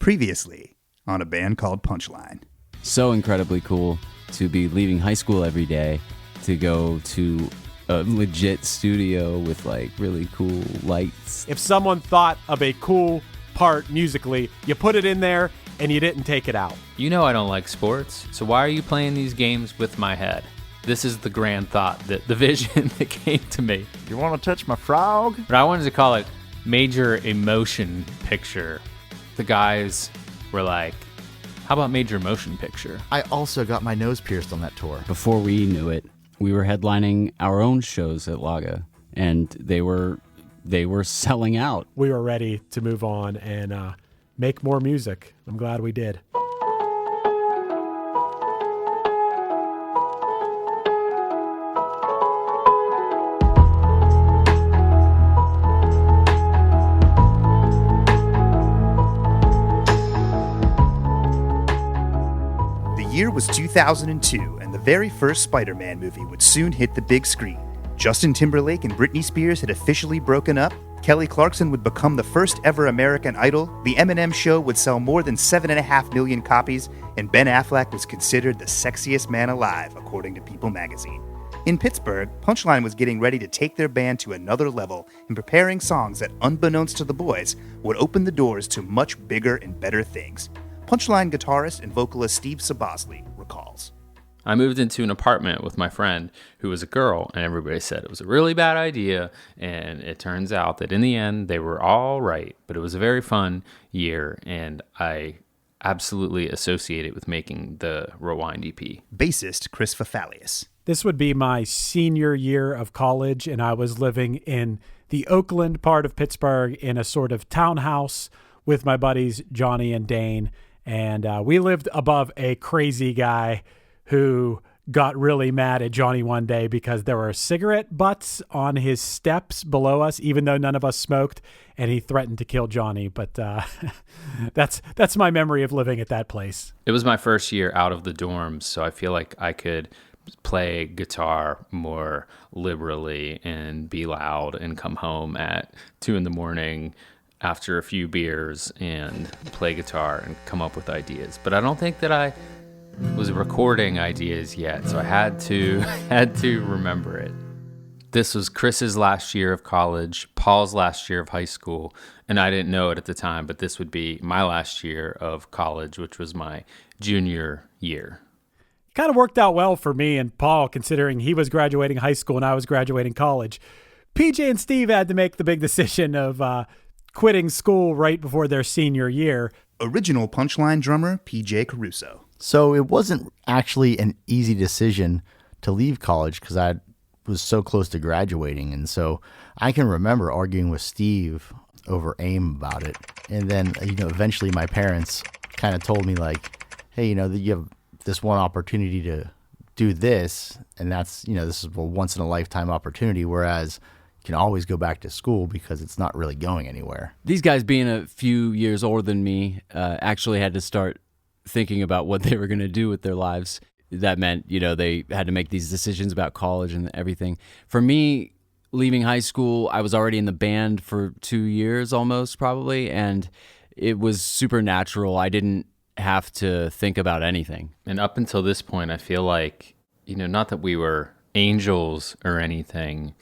Previously on A Band Called Punchline. So incredibly cool to be leaving high school every day to go to a legit studio with like really cool lights. If someone thought of a cool part musically, you put it in there and you didn't take it out. You know I don't like sports, so why are you playing these games with my head? This is the grand thought, the vision that came to me. You want to touch my frog? But I wanted to call it Major Emotion Picture. The guys were like, how about Major Motion Picture? I also got my nose pierced on that tour. Before we knew it, we were headlining our own shows at Laga, and they were selling out. We were ready to move on and make more music. I'm glad we did. The year was 2002, and the very first Spider-Man movie would soon hit the big screen. Justin Timberlake and Britney Spears had officially broken up. Kelly Clarkson would become the first ever American Idol. The Eminem Show would sell more than 7.5 million copies, and Ben Affleck was considered the sexiest man alive, according to People magazine. In Pittsburgh, Punchline was getting ready to take their band to another level and preparing songs that, unbeknownst to the boys, would open the doors to much bigger and better things. Punchline guitarist and vocalist Steve Sabosley recalls. I moved into an apartment with my friend who was a girl, and everybody said it was a really bad idea, and it turns out that in the end they were all right, but it was a very fun year, and I absolutely associate it with making the Rewind EP. Bassist Chris Fafalius. This would be my senior year of college, and I was living in the Oakland part of Pittsburgh in a sort of townhouse with my buddies Johnny and Dane, and we lived above a crazy guy who got really mad at Johnny one day because there were cigarette butts on his steps below us, even though none of us smoked, and he threatened to kill Johnny. But that's my memory of living at that place. It was my first year out of the dorms, so I feel like I could play guitar more liberally and be loud and come home at 2 a.m. after a few beers and play guitar and come up with ideas. But I don't think that I was recording ideas yet, so I had to remember it. This was Chris's last year of college, Paul's last year of high school, and I didn't know it at the time, but this would be my last year of college, which was my junior year. It kind of worked out well for me and Paul, considering he was graduating high school and I was graduating college. PJ and Steve had to make the big decision of quitting school right before their senior year. Original Punchline drummer PJ Caruso. So it wasn't actually an easy decision to leave college because I was so close to graduating. And so I can remember arguing with Steve over AIM about it. And then, eventually my parents kind of told me like, hey, you have this one opportunity to do this. And that's, this is a once in a lifetime opportunity. Whereas you can always go back to school because it's not really going anywhere. These guys, being a few years older than me, actually had to start thinking about what they were going to do with their lives. That meant, they had to make these decisions about college and everything. For me, leaving high school, I was already in the band for 2 years almost, probably, and it was super natural. I didn't have to think about anything. And up until this point, I feel like, not that we were angels or anything,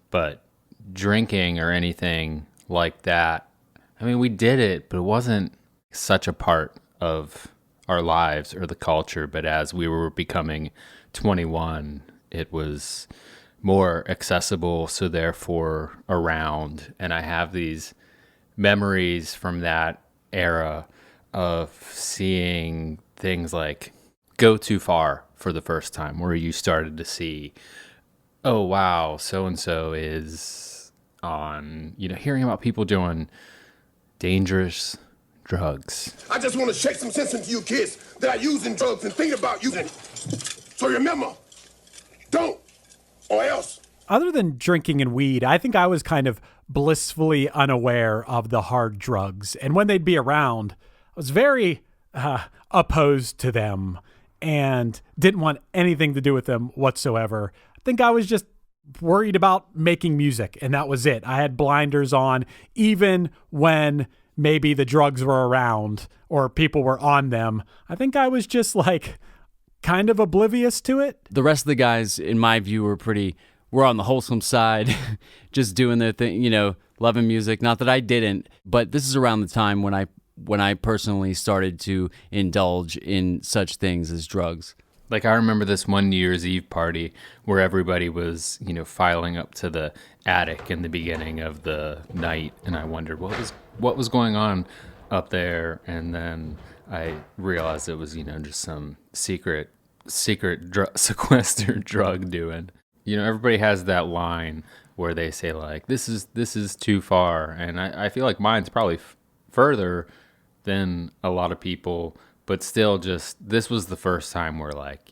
but drinking or anything like that. I mean, we did it, but it wasn't such a part of our lives or the culture. But as we were becoming 21, it was more accessible, so therefore around. And I have these memories from that era of seeing things like Go Too Far for the first time, where you started to see, oh, wow, so-and-so is on, hearing about people doing dangerous drugs. I just want to shake some sense into you kids that are using drugs and thinking about using. So remember, don't, or else. Other than drinking and weed, I think I was kind of blissfully unaware of the hard drugs. And when they'd be around, I was very opposed to them and didn't want anything to do with them whatsoever. I think I was just worried about making music, and that was it. I had blinders on, even when maybe the drugs were around or people were on them. I think I was just like kind of oblivious to it. The rest of the guys, in my view, were on the wholesome side, just doing their thing, loving music. Not that I didn't, but this is around the time when I personally started to indulge in such things as drugs. Like, I remember this one New Year's Eve party where everybody was, filing up to the attic in the beginning of the night, and I wondered what was going on up there, and then I realized it was, just some secret sequestered drug doing. Everybody has that line where they say, like, this is too far, and I feel like mine's probably further than a lot of people. But still, this was the first time where, like,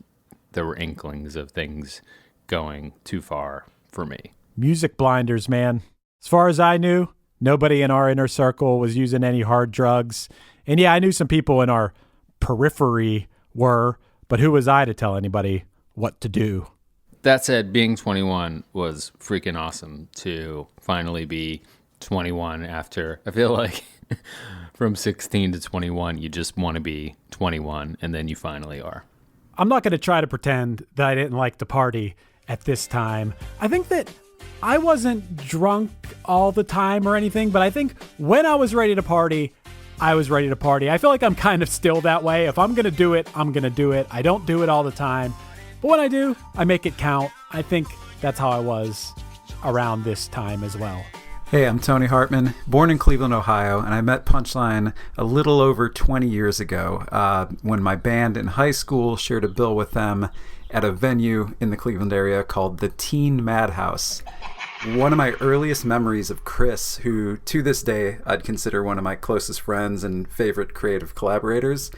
there were inklings of things going too far for me. Music blinders, man. As far as I knew, nobody in our inner circle was using any hard drugs. And yeah, I knew some people in our periphery were, but who was I to tell anybody what to do? That said, being 21 was freaking awesome to finally be 21 after, I feel like... From 16 to 21, you just want to be 21, and then you finally are. I'm not going to try to pretend that I didn't like to party at this time. I think that I wasn't drunk all the time or anything, but I think when I was ready to party, I was ready to party. I feel like I'm kind of still that way. If I'm going to do it, I'm going to do it. I don't do it all the time, but when I do, I make it count. I think that's how I was around this time as well. Hey, I'm Tony Hartman, born in Cleveland, Ohio, and I met Punchline a little over 20 years ago when my band in high school shared a bill with them at a venue in the Cleveland area called the Teen Madhouse. One of my earliest memories of Chris, who to this day I'd consider one of my closest friends and favorite creative collaborators,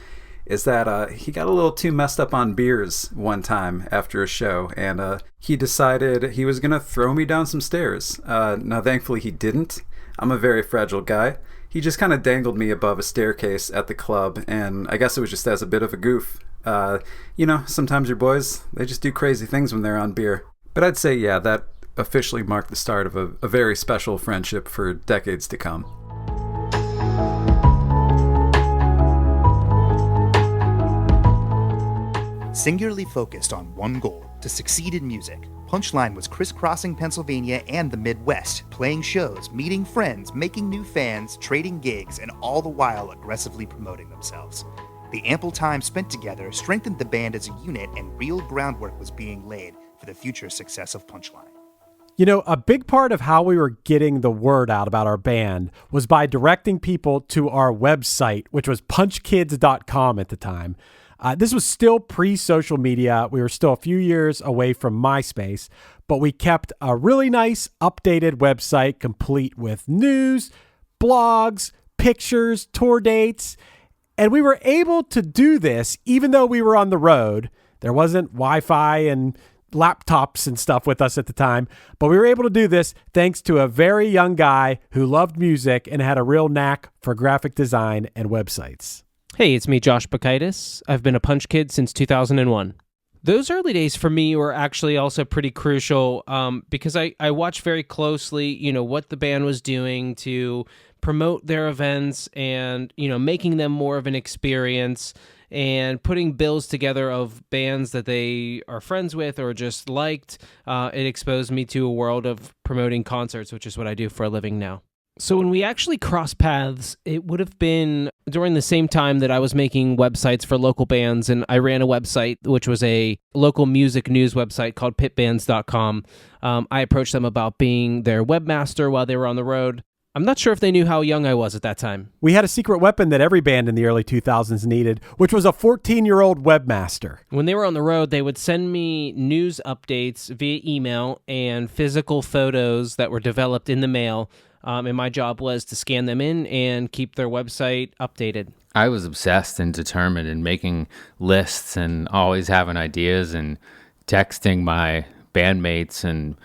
is that he got a little too messed up on beers one time after a show, and he decided he was going to throw me down some stairs. Now, thankfully, he didn't. I'm a very fragile guy. He just kind of dangled me above a staircase at the club, and I guess it was just as a bit of a goof. Sometimes your boys, they just do crazy things when they're on beer. But I'd say, yeah, that officially marked the start of a very special friendship for decades to come. Singularly focused on one goal, to succeed in music, Punchline was crisscrossing Pennsylvania and the Midwest, playing shows, meeting friends, making new fans, trading gigs, and all the while aggressively promoting themselves. The ample time spent together strengthened the band as a unit, and real groundwork was being laid for the future success of Punchline. A big part of how we were getting the word out about our band was by directing people to our website, which was punchkids.com at the time. This was still pre-social media. We were still a few years away from MySpace, but we kept a really nice updated website complete with news, blogs, pictures, tour dates. And we were able to do this even though we were on the road. There wasn't Wi-Fi and laptops and stuff with us at the time, but we were able to do this thanks to a very young guy who loved music and had a real knack for graphic design and websites. Hey, it's me, Josh Bakaitis. I've been a Punch Kid since 2001. Those early days for me were actually also pretty crucial because I watched very closely, what the band was doing to promote their events and, making them more of an experience and putting bills together of bands that they are friends with or just liked. It exposed me to a world of promoting concerts, which is what I do for a living now. So when we actually crossed paths, it would have been during the same time that I was making websites for local bands, and I ran a website, which was a local music news website called pitbands.com. I approached them about being their webmaster while they were on the road. I'm not sure if they knew how young I was at that time. We had a secret weapon that every band in the early 2000s needed, which was a 14-year-old webmaster. When they were on the road, they would send me news updates via email and physical photos that were developed in the mail. And my job was to scan them in and keep their website updated. I was obsessed and determined in making lists and always having ideas and texting my bandmates and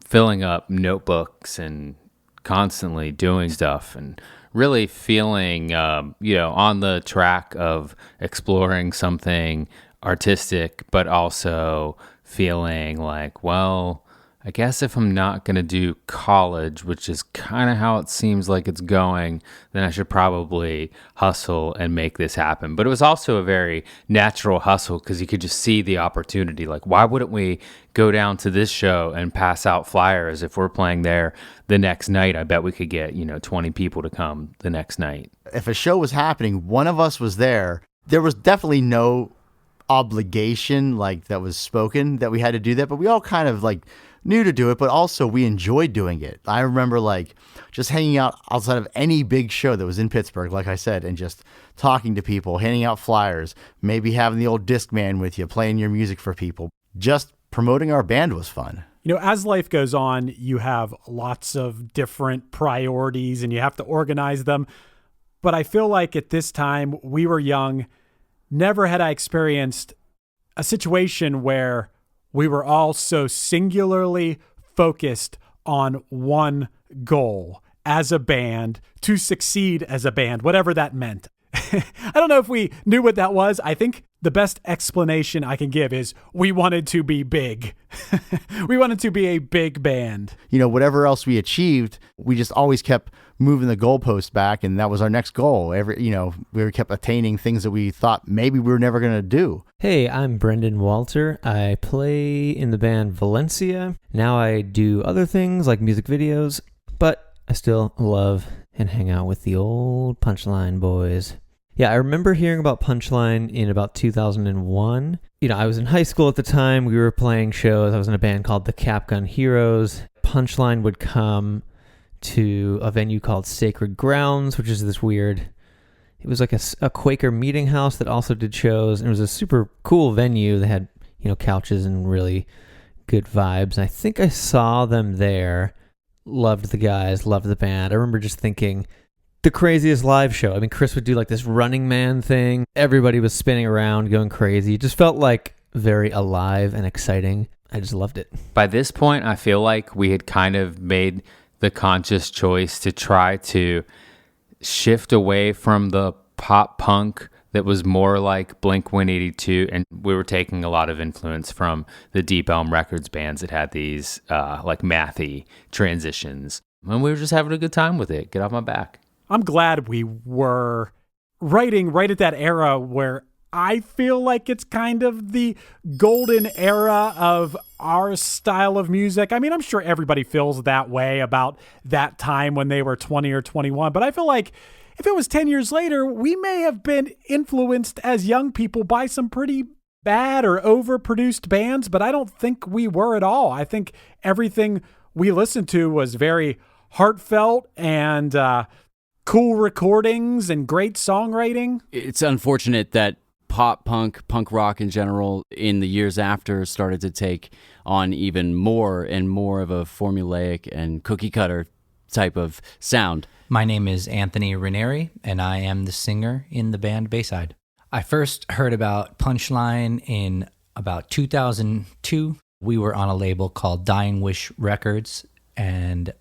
filling up notebooks and constantly doing stuff and really feeling, on the track of exploring something artistic, but also feeling like, well, I guess if I'm not going to do college, which is kind of how it seems like it's going, then I should probably hustle and make this happen. But it was also a very natural hustle because you could just see the opportunity. Like, why wouldn't we go down to this show and pass out flyers? If we're playing there the next night, I bet we could get, 20 people to come the next night. If a show was happening, one of us was there. There was definitely no obligation like that was spoken that we had to do that, but we all kind of like knew to do it, but also we enjoyed doing it. I remember like just hanging out outside of any big show that was in Pittsburgh, like I said, and just talking to people, handing out flyers, maybe having the old disc man with you, playing your music for people. Just promoting our band was fun. As life goes on, you have lots of different priorities and you have to organize them. But I feel like at this time, we were young. Never had I experienced a situation where we were all so singularly focused on one goal as a band, to succeed as a band, whatever that meant. I don't know if we knew what that was. I think the best explanation I can give is we wanted to be big. We wanted to be a big band. Whatever else we achieved, we just always kept moving the goalpost back, and that was our next goal. We kept attaining things that we thought maybe we were never going to do. Hey, I'm Brendan Walter. I play in the band Valencia. Now I do other things like music videos, but I still love and hang out with the old Punchline boys. Yeah, I remember hearing about Punchline in about 2001. I was in high school at the time. We were playing shows. I was in a band called the Capgun Heroes. Punchline would come to a venue called Sacred Grounds, which is this weird, it was like a Quaker meeting house that also did shows. And it was a super cool venue. They had, couches and really good vibes. And I think I saw them there. Loved the guys, loved the band. I remember just thinking, the craziest live show. I mean, Chris would do like this Running Man thing. Everybody was spinning around, going crazy. It just felt like very alive and exciting. I just loved it. By this point, I feel like we had kind of made the conscious choice to try to shift away from the pop punk that was more like Blink-182, and we were taking a lot of influence from the Deep Elm Records bands that had these like mathy transitions. And we were just having a good time with it. Get off my back. I'm glad we were writing right at that era where I feel like it's kind of the golden era of our style of music. I mean, I'm sure everybody feels that way about that time when they were 20 or 21, but I feel like if it was 10 years later, we may have been influenced as young people by some pretty bad or overproduced bands, but I don't think we were at all. I think everything we listened to was very heartfelt and cool recordings and great songwriting. It's unfortunate that pop punk rock in general in the years after started to take on even more and more of a formulaic and cookie cutter type of sound. My name is Anthony Ranieri, and I am the singer in the band Bayside. I first heard about Punchline in about 2002. We were on a label called Dying Wish Records, and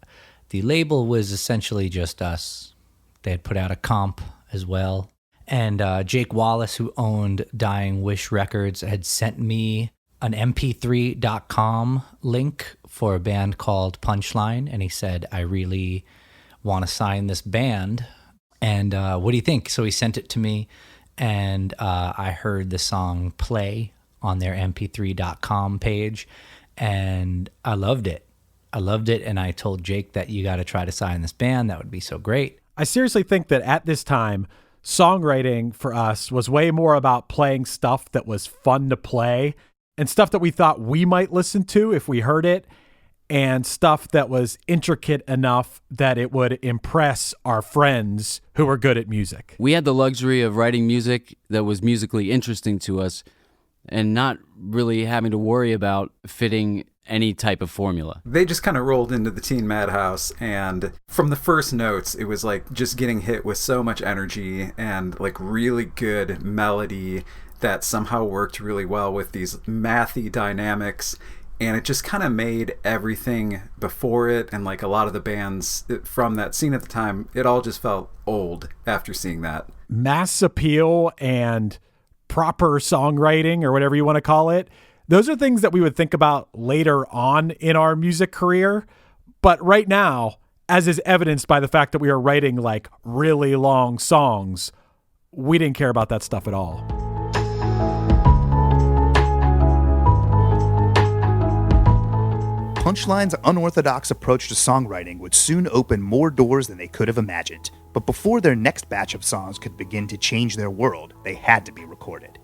the label was essentially just us. They had put out a comp as well. And Jake Wallace, who owned Dying Wish Records, had sent me an mp3.com link for a band called Punchline. And he said, I really want to sign this band. And what do you think? So he sent it to me. And I heard the song play on their mp3.com page. And I loved it. And I told Jake that you got to try to sign this band. That would be so great. I seriously think that at this time, songwriting for us was way more about playing stuff that was fun to play and stuff that we thought we might listen to if we heard it, and stuff that was intricate enough that it would impress our friends who were good at music. We had the luxury of writing music that was musically interesting to us and not really having to worry about fitting any type of formula. They just kind of rolled into the teen madhouse, and from the first notes, it was like just getting hit with so much energy and like really good melody that somehow worked really well with these mathy dynamics. And it just kind of made everything before it, and like a lot of the bands from that scene at the time, it all just felt old after seeing that. Mass appeal and proper songwriting, or whatever you want to call it, Those are things that we would think about later on in our music career. But right now, as is evidenced by the fact that we are writing like really long songs, we didn't care about that stuff at all. Punchline's unorthodox approach to songwriting would soon open more doors than they could have imagined. But before their next batch of songs could begin to change their world, they had to be recorded.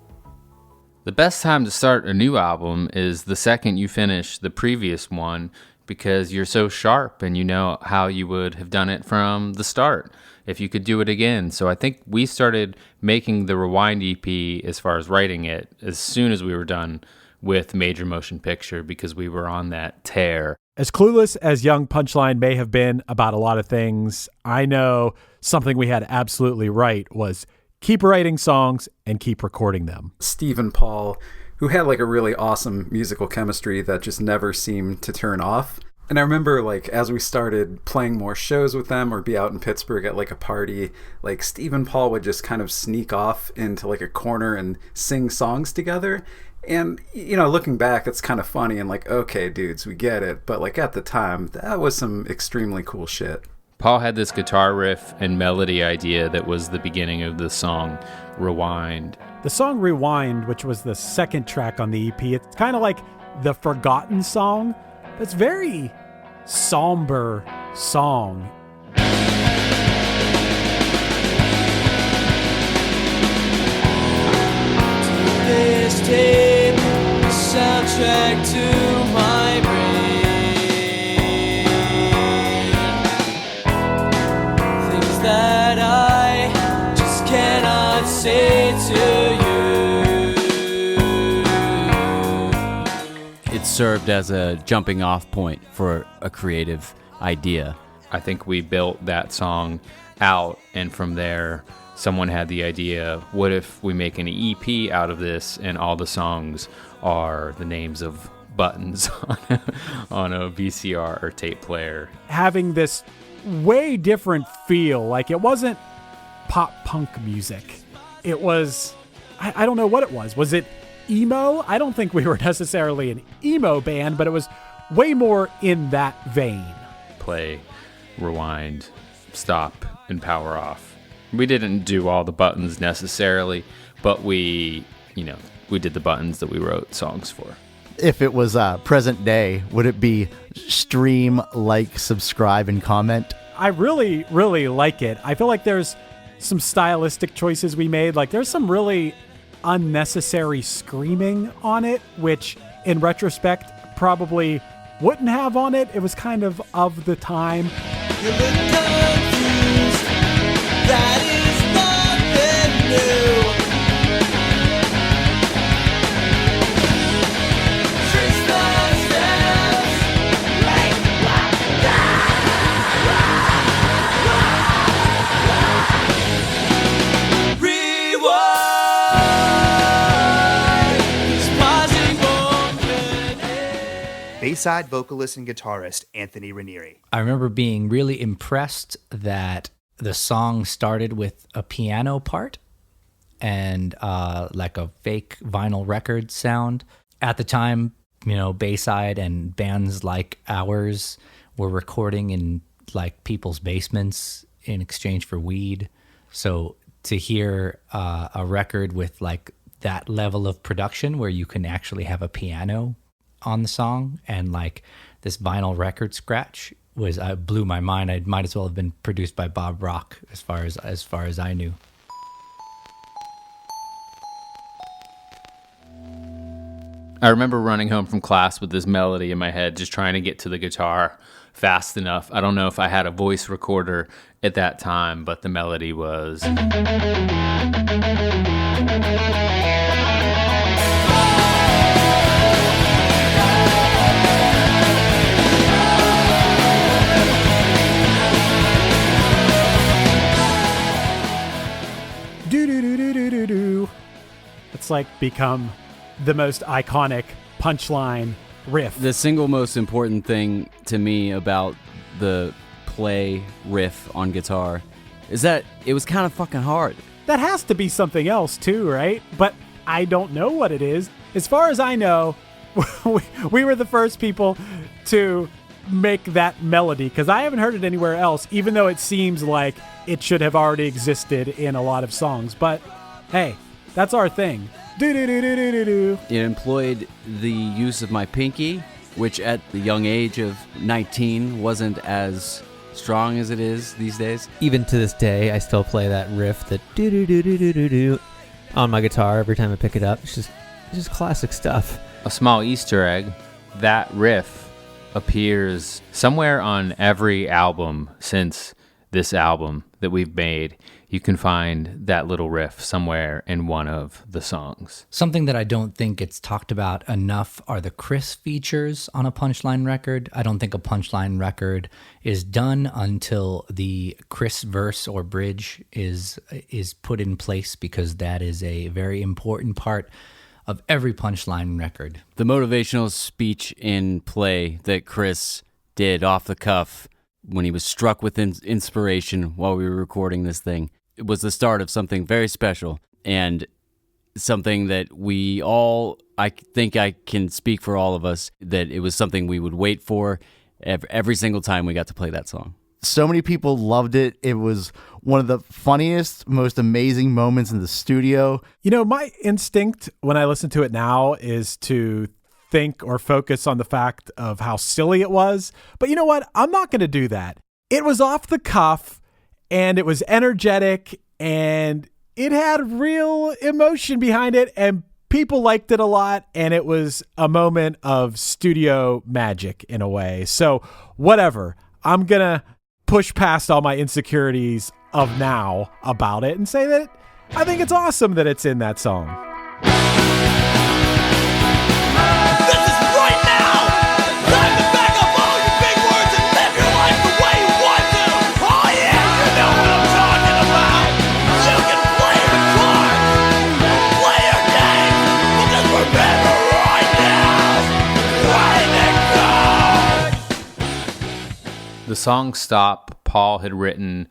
The best time to start a new album is the second you finish the previous one, because you're so sharp and you know how you would have done it from the start if you could do it again. So I think we started making the Rewind EP, as far as writing it, as soon as we were done with Major Motion Picture, because we were on that tear. As clueless as young Punchline may have been about a lot of things, I know something we had absolutely right was keep writing songs and keep recording them. Steve and Paul, who had like a really awesome musical chemistry that just never seemed to turn off. And I remember like as we started playing more shows with them or be out in Pittsburgh at like a party, like Steve and Paul would just kind of sneak off into like a corner and sing songs together. And, you know, looking back, it's kind of funny and like, okay, dudes, we get it. But like at the time, that was some extremely cool shit. Paul had this guitar riff and melody idea that was the beginning of the song Rewind. The song Rewind, which was the second track on the EP, it's kind of like the forgotten song. It's a very somber song. This tape, the soundtrack to my brain. Things that I just cannot say to you. It served as a jumping off point for a creative idea. I think we built that song out, and from there, someone had the idea, what if we make an EP out of this and all the songs are the names of buttons on a VCR or tape player? Having this way different feel, like it wasn't pop punk music. It was, I don't know what it was. Was it emo? I don't think we were necessarily an emo band, but it was way more in that vein. Play, rewind, stop, and power off. We didn't do all the buttons necessarily, but we did the buttons that we wrote songs for. If it was present day, would it be stream, like, subscribe, and comment? I really, really like it. I feel like there's some stylistic choices we made. Like there's some really unnecessary screaming on it, which in retrospect probably wouldn't have on it. It was kind of the time. You look confused. That is nothing new. Trace the steps. Rewind. It's pausing moment. Bayside vocalist and guitarist Anthony Ranieri. I remember being really impressed that the song started with a piano part and like a fake vinyl record sound. At the time, Bayside and bands like ours were recording in like people's basements in exchange for weed. So to hear a record with like that level of production where you can actually have a piano on the song and like this vinyl record scratch blew my mind. It might as well have been produced by Bob Rock as far as I knew. I remember running home from class with this melody in my head, just trying to get to the guitar fast enough. I don't know if I had a voice recorder at that time, but the melody was... It's like become the most iconic Punchline riff. The single most important thing to me about the play riff on guitar is that it was kind of fucking hard. That has to be something else too, right? But I don't know what it is. As far as I know, we were the first people to make that melody, because I haven't heard it anywhere else, even though it seems like it should have already existed in a lot of songs. But hey, that's our thing. Do-do-do-do-do-do-do. It employed the use of my pinky, which at the young age of 19 wasn't as strong as it is these days. Even to this day, I still play that riff, that do do do do do do do, on my guitar every time I pick it up. It's just classic stuff. A small Easter egg, that riff appears somewhere on every album since this album that we've made. You can find that little riff somewhere in one of the songs. Something that I don't think gets talked about enough are the Chris features on a Punchline record. I don't think a Punchline record is done until the Chris verse or bridge is put in place, because that is a very important part of every Punchline record. The motivational speech in Play that Chris did off the cuff when he was struck with inspiration while we were recording this thing, it was the start of something very special, and something that we all, I think I can speak for all of us, that it was something we would wait for every single time we got to play that song. So many people loved it. It was one of the funniest, most amazing moments in the studio. You know, my instinct when I listen to it now is to think or focus on the fact of how silly it was. But you know what? I'm not going to do that. It was off the cuff, and it was energetic, and it had real emotion behind it, and people liked it a lot, and it was a moment of studio magic in a way. So whatever. I'm going to push past all my insecurities of now about it and say that I think it's awesome that it's in that song. This is right now! Time to back up all your big words and live your life the way you want to! Oh yeah, you know what I'm talking about! You can play your cards, play your game, but just remember right now, playing it good! The song Stop, Paul had written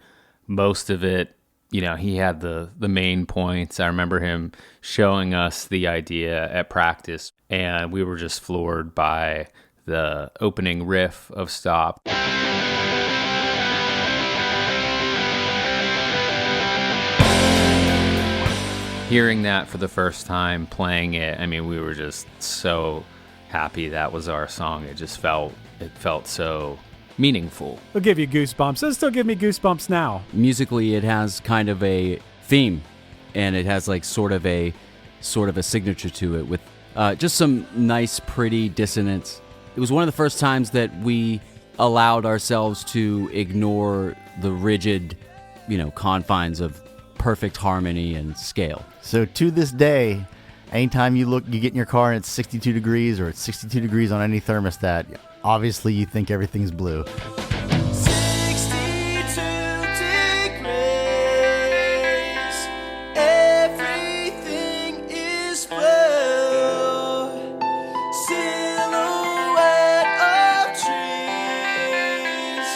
most of it. You know, he had the main points. I remember him showing us the idea at practice, and we were just floored by the opening riff of Stop. Hearing that for the first time, playing it, I mean, we were just so happy that was our song. It felt so meaningful. It'll give you goosebumps. It'll still give me goosebumps now. Musically, it has kind of a theme, and it has like sort of a signature to it with just some nice, pretty dissonance. It was one of the first times that we allowed ourselves to ignore the rigid, confines of perfect harmony and scale. So to this day, anytime you get in your car and it's 62 degrees or it's 62 degrees on any thermostat, obviously you think everything's blue. 62 degrees, everything is blue. Silhouette of trees,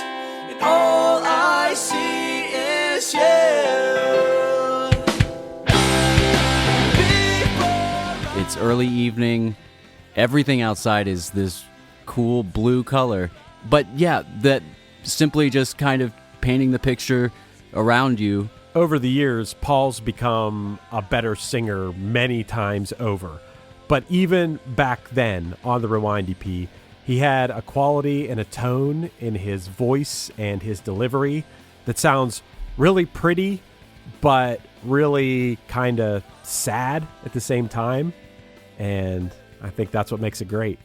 and all I see is you. It's early evening. Everything outside is this cool blue color. But yeah, that simply just kind of painting the picture around you. Over the years, Paul's become a better singer many times over. But even back then on the Rewind EP, he had a quality and a tone in his voice and his delivery that sounds really pretty, but really kind of sad at the same time. And I think that's what makes it great.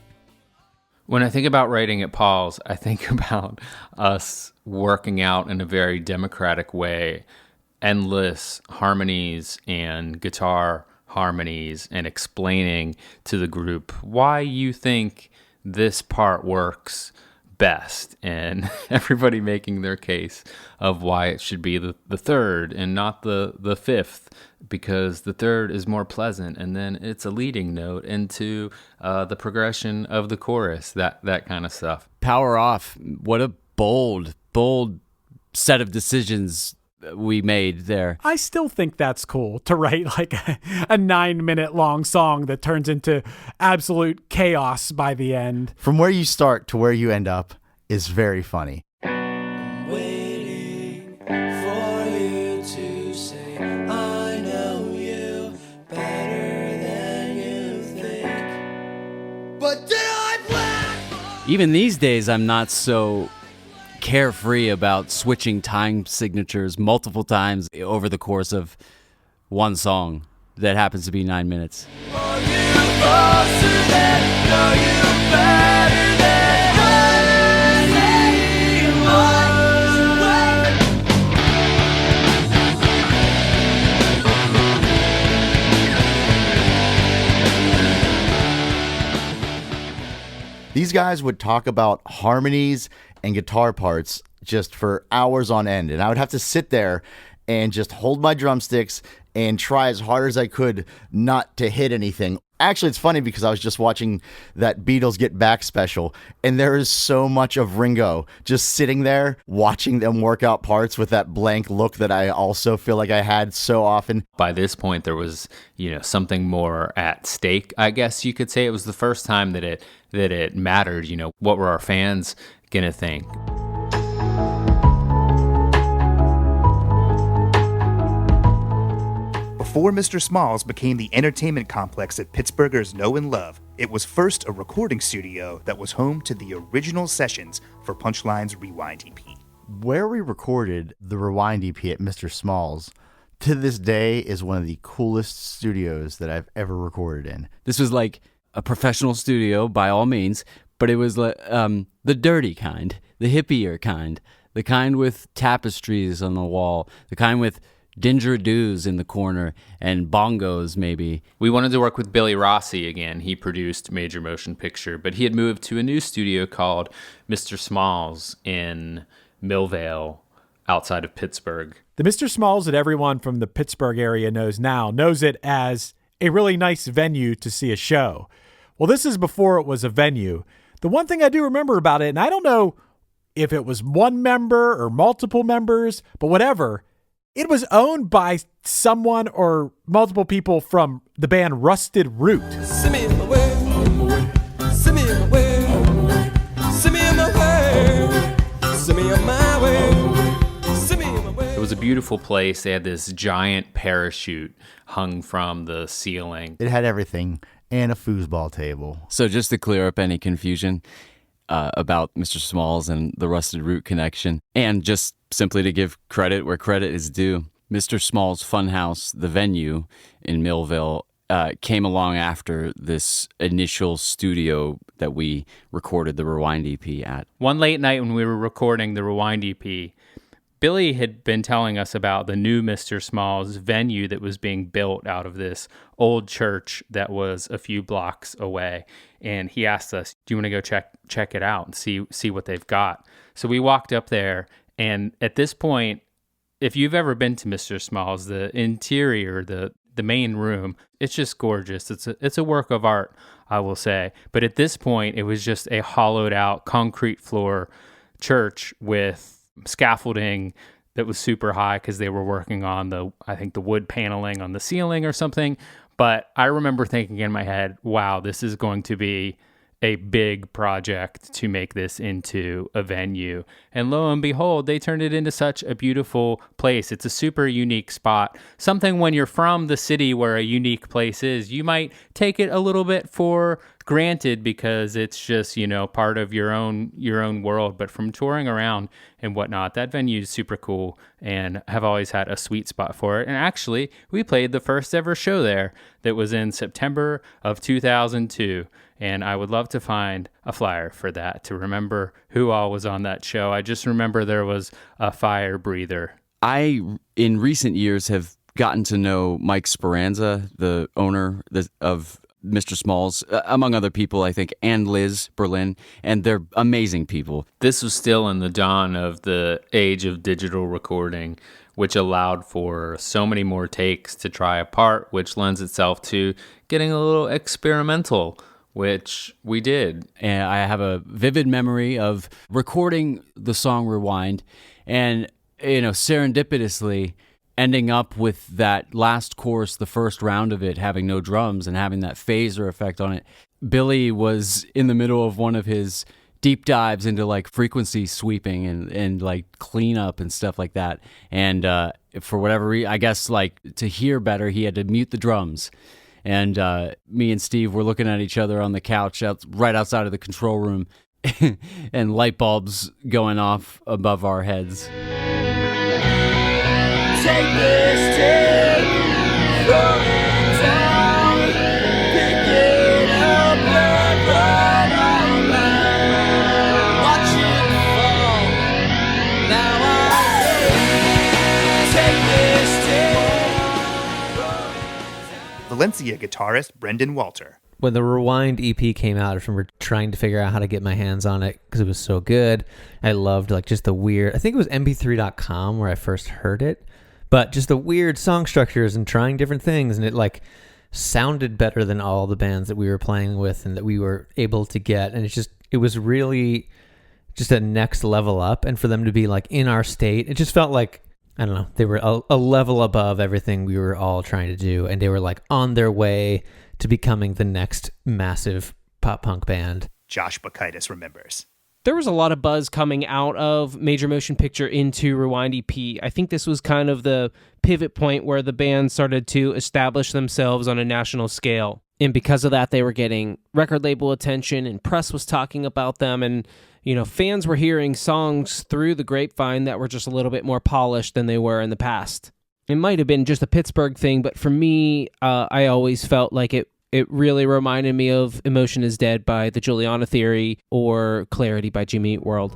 When I think about writing at Paul's, I think about us working out in a very democratic way, endless harmonies and guitar harmonies, and explaining to the group why you think this part works best, and everybody making their case of why it should be the third and not the fifth, because the third is more pleasant, and then it's a leading note into the progression of the chorus, that kind of stuff. Power Off, what a bold set of decisions we made there. I still think that's cool to write like a 9-minute long song that turns into absolute chaos by the end. From where you start to where you end up is very funny. Waiting for you to say, I know you better than you think. But did I plan? Even these days, I'm not so carefree about switching time signatures multiple times over the course of one song that happens to be 9 minutes. Are you closer than, know you better than I These guys would talk about harmonies and guitar parts just for hours on end. And I would have to sit there and just hold my drumsticks and try as hard as I could not to hit anything. Actually, it's funny because I was just watching that Beatles Get Back special, and there is so much of Ringo just sitting there watching them work out parts with that blank look that I also feel like I had so often. By this point, there was, something more at stake, I guess you could say. It was the first time that it mattered, what were our fans gonna think? Before Mr. Smalls became the entertainment complex that Pittsburghers know and love, it was first a recording studio that was home to the original sessions for Punchline's Rewind EP. Where we recorded the Rewind EP at Mr. Smalls, to this day, is one of the coolest studios that I've ever recorded in. This was like a professional studio by all means, but it was the dirty kind, the hippier kind, the kind with tapestries on the wall, the kind with didgeridoos in the corner and bongos maybe. We wanted to work with Billy Rossi again. He produced Major Motion Picture, but he had moved to a new studio called Mr. Smalls in Millvale outside of Pittsburgh. The Mr. Smalls that everyone from the Pittsburgh area knows now knows it as a really nice venue to see a show. Well, this is before it was a venue. The one thing I do remember about it, and I don't know if it was one member or multiple members, but whatever, it was owned by someone or multiple people from the band Rusted Root. Send me in my way. Send me in my way. Send me in my way. Send me on my way. Send me in my way. It was a beautiful place. They had this giant parachute hung from the ceiling. It had everything and a foosball table. So just to clear up any confusion about Mr. Smalls and the Rusted Root connection, and just simply to give credit where credit is due, Mr. Smalls Funhouse, the venue in Millville, came along after this initial studio that we recorded the Rewind EP at. One late night when we were recording the Rewind EP, Billy had been telling us about the new Mr. Smalls venue that was being built out of this old church that was a few blocks away. And he asked us, do you want to go check it out and see what they've got? So we walked up there, and at this point, if you've ever been to Mr. Smalls, the interior, the main room, it's just gorgeous. It's a work of art, I will say. But at this point, it was just a hollowed out concrete floor church with scaffolding that was super high because they were working on the wood paneling on the ceiling or something. But I remember thinking in my head, wow, this is going to be a big project to make this into a venue. And lo and behold, they turned it into such a beautiful place. It's a super unique spot. Something when you're from the city where a unique place is, you might take it a little bit for granted because it's just, part of your own world. But from touring around and whatnot, that venue is super cool and have always had a sweet spot for it. And actually, we played the first ever show there that was in September of 2002. And I would love to find a flyer for that to remember who all was on that show. I just remember there was a fire breather. I, in recent years, have gotten to know Mike Speranza, the owner of Mr. Smalls, among other people, I think, and Liz Berlin, and they're amazing people. This was still in the dawn of the age of digital recording, which allowed for so many more takes to try apart, which lends itself to getting a little experimental, which we did. And I have a vivid memory of recording the song Rewind, and serendipitously ending up with that last chorus, the first round of it, having no drums and having that phaser effect on it. Billy was in the middle of one of his deep dives into like frequency sweeping and like cleanup and stuff like that. And for whatever reason, I guess like to hear better, he had to mute the drums. And me and Steve were looking at each other on the couch right outside of the control room and light bulbs going off above our heads. Take this tape, throw it down, pick it up and run around. Watch it fall. Now I take this tape. Valencia guitarist Brendan Walter. When the Rewind EP came out, I remember trying to figure out how to get my hands on it because it was so good. I loved like just the weird, I think it was mp3.com where I first heard it, but just the weird song structures and trying different things. And it like sounded better than all the bands that we were playing with and that we were able to get. And it was really just a next level up. And for them to be like in our state, it just felt like, I don't know, they were a level above everything we were all trying to do. And they were like on their way to becoming the next massive pop punk band. Josh Bakaitis remembers. There was a lot of buzz coming out of Major Motion Picture into Rewind EP. I think this was kind of the pivot point where the band started to establish themselves on a national scale. And because of that, they were getting record label attention and press was talking about them. And, fans were hearing songs through the grapevine that were just a little bit more polished than they were in the past. It might have been just a Pittsburgh thing, but for me, I always felt like it really reminded me of Emotion is Dead by the Juliana Theory or Clarity by Jimmy Eat World.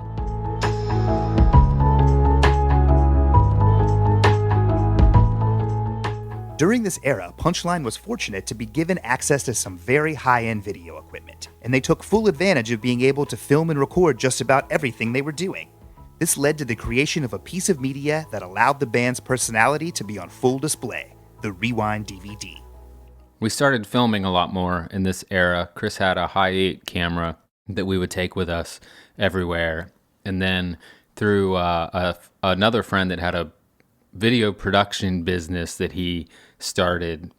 During this era, Punchline was fortunate to be given access to some very high-end video equipment, and they took full advantage of being able to film and record just about everything they were doing. This led to the creation of a piece of media that allowed the band's personality to be on full display, the Rewind DVD. We started filming a lot more in this era. Chris had a Hi8 camera that we would take with us everywhere. And then through another friend that had a video production business that he started,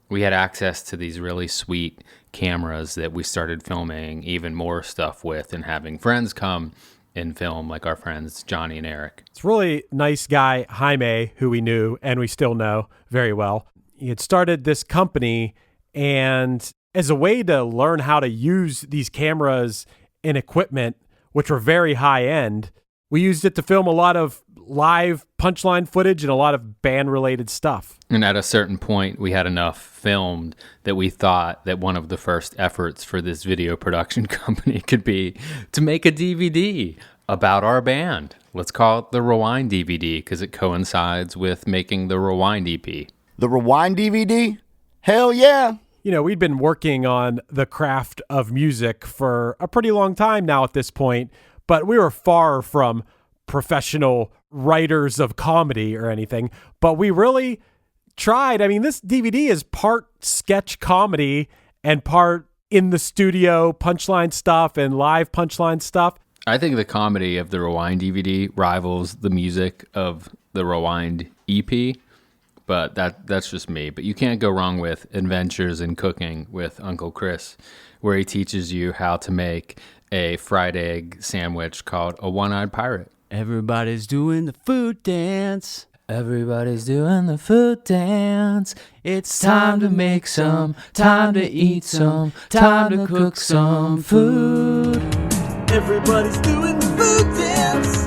we had access to these really sweet cameras that we started filming even more stuff with and having friends come and film, like our friends Johnny and Eric. It's a really nice guy, Jaime, who we knew and we still know very well. He had started this company, and as a way to learn how to use these cameras and equipment, which were very high end, we used it to film a lot of live Punchline footage and a lot of band-related stuff. And at a certain point, we had enough filmed that we thought that one of the first efforts for this video production company could be to make a DVD about our band. Let's call it the Rewind DVD because it coincides with making the Rewind EP. The Rewind DVD? Hell yeah! We'd been working on the craft of music for a pretty long time now at this point, but we were far from professional writers of comedy or anything, but we really tried. I mean, this DVD is part sketch comedy and part in the studio Punchline stuff and live Punchline stuff. I think the comedy of the Rewind DVD rivals the music of the Rewind EP, but that's just me. But you can't go wrong with Adventures in Cooking with Uncle Chris, where he teaches you how to make a fried egg sandwich called a one-eyed pirate. Everybody's doing the food dance. Everybody's doing the food dance. It's time to make some, time to eat some, time to cook some food. Everybody's doing the food dance.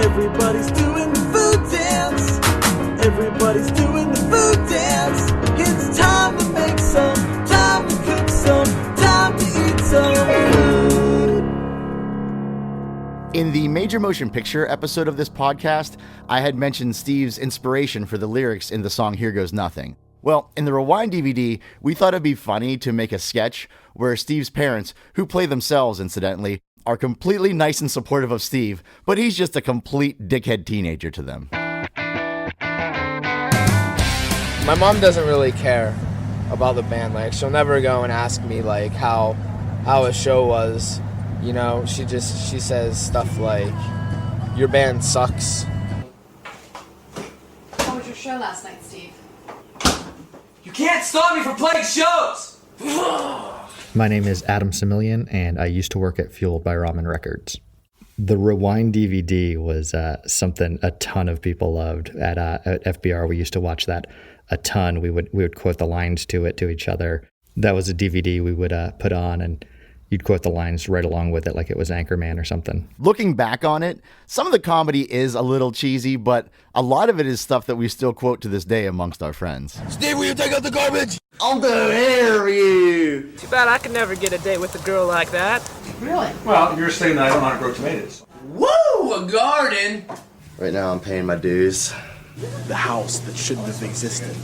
Everybody's doing the food dance. Everybody's doing the food dance. It's time to make some, time to cook some, time to eat some food. In the Major Motion Picture episode of this podcast, I had mentioned Steve's inspiration for the lyrics in the song Here Goes Nothing. Well, in the Rewind DVD, we thought it'd be funny to make a sketch where Steve's parents, who play themselves incidentally, are completely nice and supportive of Steve, but he's just a complete dickhead teenager to them. My mom doesn't really care about the band. Like, she'll never go and ask me like how a show was. She says stuff like, your band sucks. show last night, Steve? You can't stop me from playing shows! My name is Adam Similian, and I used to work at Fueled by Ramen Records. The Rewind DVD was something a ton of people loved. At FBR, we used to watch that a ton. We would quote the lines to each other. That was a DVD we would put on, and you'd quote the lines right along with it like it was Anchorman or something. Looking back on it, some of the comedy is a little cheesy, but a lot of it is stuff that we still quote to this day amongst our friends. Steve, will you take out the garbage? I'll do it for you. Too bad I could never get a date with a girl like that. Really? Well, you're saying that I don't know how to grow tomatoes. Woo! A garden! Right now I'm paying my dues. The house that shouldn't have existed.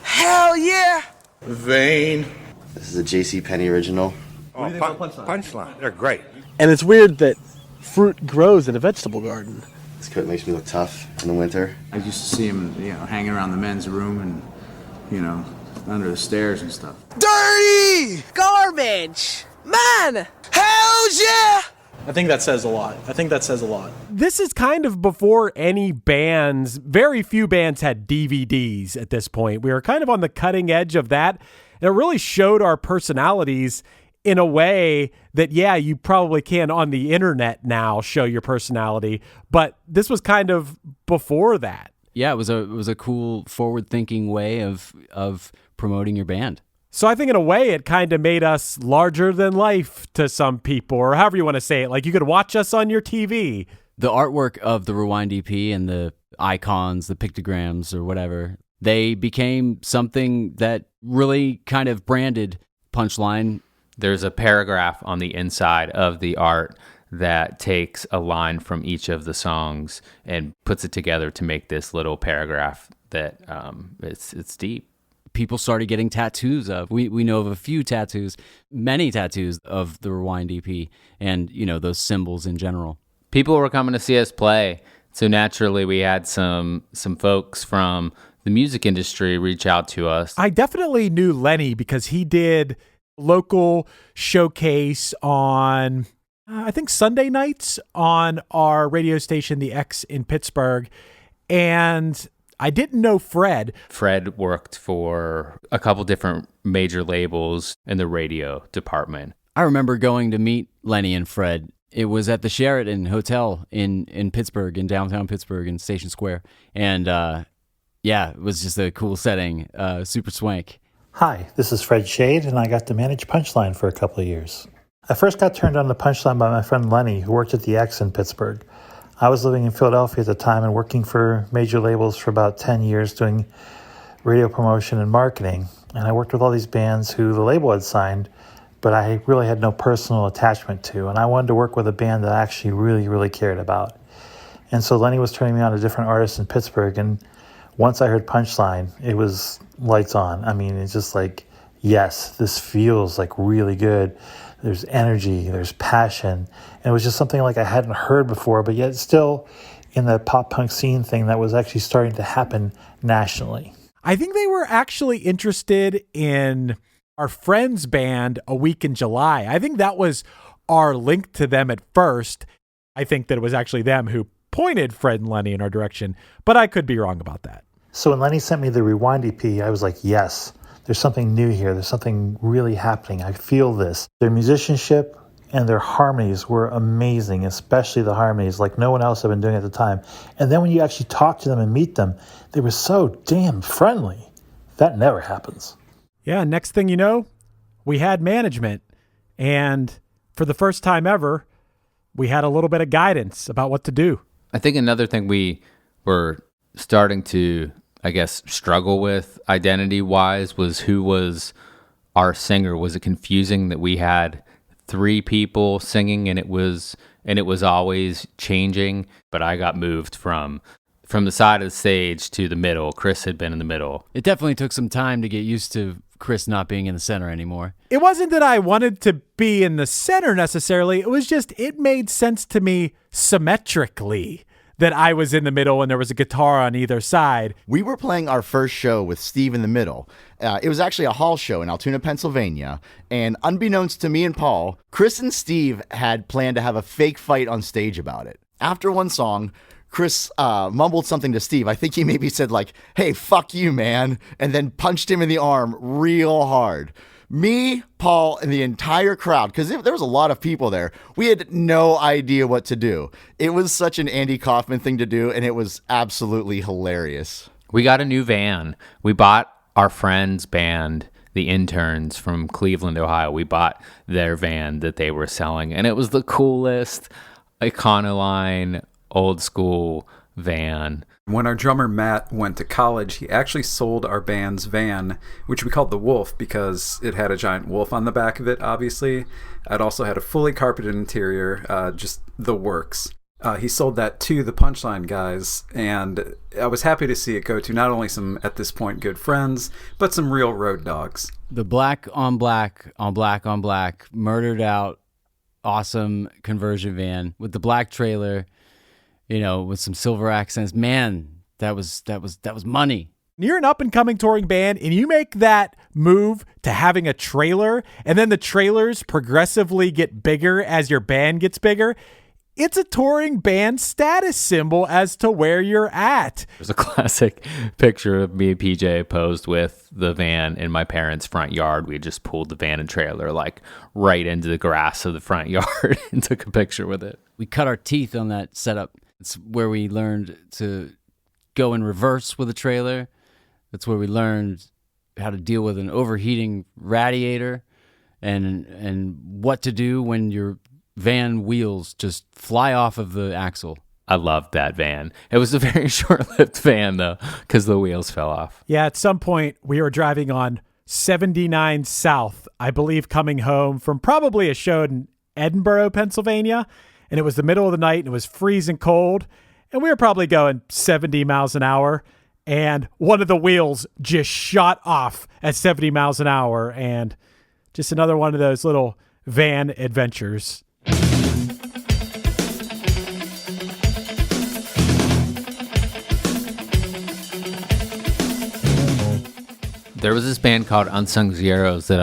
Hell yeah! Vain. This is a JCPenney original. What do you think about Punchline? They're great. And it's weird that fruit grows in a vegetable garden. This coat makes me look tough in the winter. I used to see him, hanging around the men's room and, under the stairs and stuff. Dirty! Garbage! Man! Hell yeah! I think that says a lot. This is kind of before any bands, very few bands had DVDs at this point. We were kind of on the cutting edge of that. And it really showed our personalities in a way that, yeah, you probably can on the internet now show your personality, but this was kind of before that. Yeah, it was a cool forward-thinking way of promoting your band. So I think in a way it kind of made us larger than life to some people, or however you want to say it. Like you could watch us on your TV. The artwork of the Rewind EP and the icons, the pictograms or whatever, they became something that really kind of branded Punchline. There's a paragraph on the inside of the art that takes a line from each of the songs and puts it together to make this little paragraph that it's deep. People started getting tattoos of. We know of a few tattoos, many tattoos of the Rewind EP and, those symbols in general. People were coming to see us play. So naturally we had some folks from the music industry reach out to us. I definitely knew Lenny because he did local showcase on, I think, Sunday nights on our radio station, The X in Pittsburgh. And I didn't know Fred. Fred worked for a couple different major labels in the radio department. I remember going to meet Lenny and Fred. It was at the Sheraton Hotel in Pittsburgh, in downtown Pittsburgh, in Station Square. And it was just a cool setting, super swank. Hi, this is Fred Shade, and I got to manage Punchline for a couple of years. I first got turned on to Punchline by my friend Lenny, who worked at the X in Pittsburgh. I was living in Philadelphia at the time and working for major labels for about 10 years doing radio promotion and marketing. And I worked with all these bands who the label had signed, but I really had no personal attachment to. And I wanted to work with a band that I actually really, really cared about. And so Lenny was turning me on to different artists in Pittsburgh. And once I heard Punchline, it was lights on. I mean, it's just like, yes, this feels like really good. There's energy, there's passion. And it was just something like I hadn't heard before, but yet still in the pop punk scene thing that was actually starting to happen nationally. I think they were actually interested in our friend's band, A Week in July. I think that was our link to them at first. I think that it was actually them who pointed Fred and Lenny in our direction, but I could be wrong about that. So when Lenny sent me the Rewind EP, I was like, yes, there's something new here. There's something really happening. I feel this. Their musicianship and their harmonies were amazing, especially the harmonies like no one else had been doing at the time. And then when you actually talk to them and meet them, they were so damn friendly. That never happens. Yeah, next thing you know, we had management. And for the first time ever, we had a little bit of guidance about what to do. I think another thing we were starting to, I guess, struggle with identity-wise was who was our singer. Was it confusing that we had 3 people singing and it was always changing? But I got moved from the side of the stage to the middle. Chris had been in the middle. It definitely took some time to get used to Chris not being in the center anymore. It wasn't that I wanted to be in the center necessarily. It was just, it made sense to me symmetrically that I was in the middle and there was a guitar on either side. We were playing our first show with Steve in the middle. It was actually a hall show in Altoona, Pennsylvania. And unbeknownst to me and Paul, Chris and Steve had planned to have a fake fight on stage about it. After one song, Chris mumbled something to Steve. I think he maybe said like, "Hey, fuck you, man," and then punched him in the arm real hard. Me, Paul, and the entire crowd, because there was a lot of people there, we had no idea what to do. It was such an Andy Kaufman thing to do, and it was absolutely hilarious. We got a new van. We bought our friend's band, the Interns from Cleveland, Ohio. We bought their van that they were selling, and it was the coolest Econoline, old school van. When our drummer Matt went to college, he actually sold our band's van, which we called the Wolf because it had a giant wolf on the back of it, obviously. It also had a fully carpeted interior, just the works. He sold that to the Punchline guys, and I was happy to see it go to not only some, at this point, good friends, but some real road dogs. The black on black on black on black, murdered out, awesome conversion van with the black trailer, with some silver accents. Man, that was money. You're an up-and-coming touring band, and you make that move to having a trailer, and then the trailers progressively get bigger as your band gets bigger. It's a touring band status symbol as to where you're at. There's a classic picture of me and PJ posed with the van in my parents' front yard. We just pulled the van and trailer like right into the grass of the front yard and took a picture with it. We cut our teeth on that setup. It's where we learned to go in reverse with a trailer. That's where we learned how to deal with an overheating radiator and what to do when your van wheels just fly off of the axle. I loved that van. It was a very short-lived van, though, because the wheels fell off. Yeah, at some point, we were driving on 79 South, I believe, coming home from probably a show in Edinburgh, Pennsylvania, and it was the middle of the night, and it was freezing cold, and we were probably going 70 miles an hour, and one of the wheels just shot off at 70 miles an hour, and just another one of those little van adventures. There was this band called Unsung Zeros that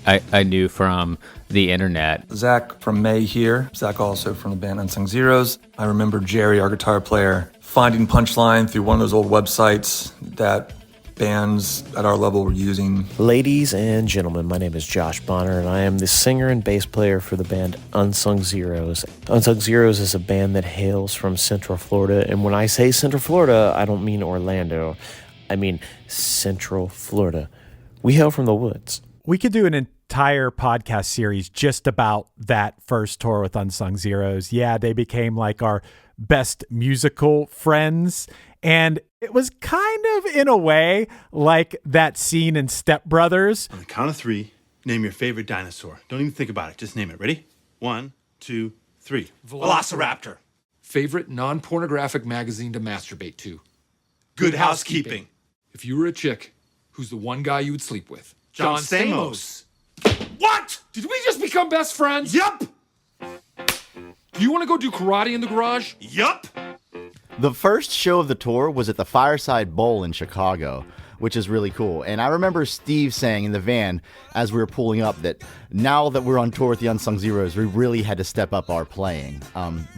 I knew from the internet. Zach from May here. Zach also from the band Unsung Zeros. I remember Jerry, our guitar player, finding Punchline through one of those old websites that bands at our level were using. Ladies and gentlemen, my name is Josh Bonner, and I am the singer and bass player for the band Unsung Zeros. Unsung Zeros is a band that hails from Central Florida, and when I say Central Florida, I don't mean Orlando. I mean Central Florida. We hail from the woods. We could do an entire podcast series just about that first tour with Unsung Zeros. Yeah, they became like our best musical friends, and it was kind of, in a way, like that scene in Step Brothers. On the count of 3, name your favorite dinosaur. Don't even think about it. Just name it. Ready? 1, 2, 3. Velociraptor. Favorite non-pornographic magazine to masturbate to. Good Housekeeping. If you were a chick, who's the one guy you would sleep with? John Stamos. What? Did we just become best friends? Yup. Do you want to go do karate in the garage? Yup. The first show of the tour was at the Fireside Bowl in Chicago, which is really cool. And I remember Steve saying in the van as we were pulling up that now that we're on tour with the Unsung Zeros, we really had to step up our playing.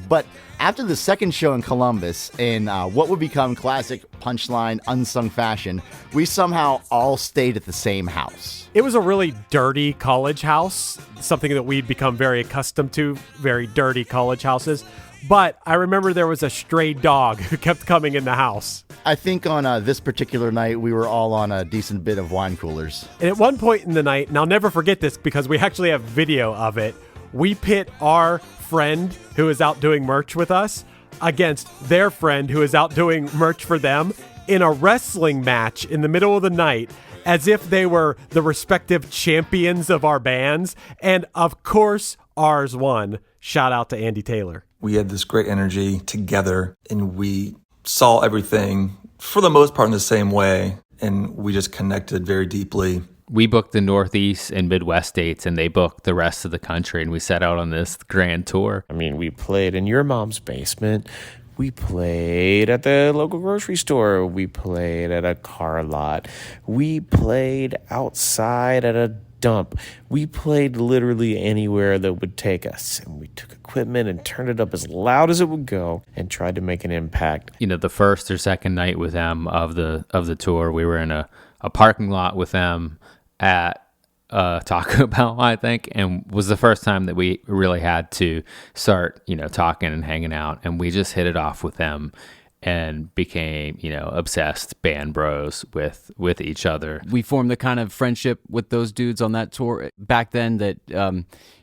But after the second show in Columbus, in what would become classic Punchline Unsung fashion, we somehow all stayed at the same house. It was a really dirty college house, something that we'd become very accustomed to, very dirty college houses. But I remember there was a stray dog who kept coming in the house. I think on this particular night, we were all on a decent bit of wine coolers. And at one point in the night, and I'll never forget this because we actually have video of it, we pit our friend who is out doing merch with us against their friend who is out doing merch for them in a wrestling match in the middle of the night, as if they were the respective champions of our bands. And of course, ours won. Shout out to Andy Taylor. We had this great energy together, and we saw everything for the most part in the same way, and we just connected very deeply. We booked the Northeast and Midwest states, and they booked the rest of the country, and we set out on this grand tour. I mean, we played in your mom's basement. We played at the local grocery store. We played at a car lot. We played outside at a dump. We played literally anywhere that would take us, and we took equipment and turned it up as loud as it would go and tried to make an impact. You know, the first or second night with them of the tour, we were in a parking lot with them at Taco Bell, I think, and was the first time that we really had to start, you know, talking and hanging out, and we just hit it off with them and became, you know, obsessed band bros with each other. We formed the kind of friendship with those dudes on that tour back then that,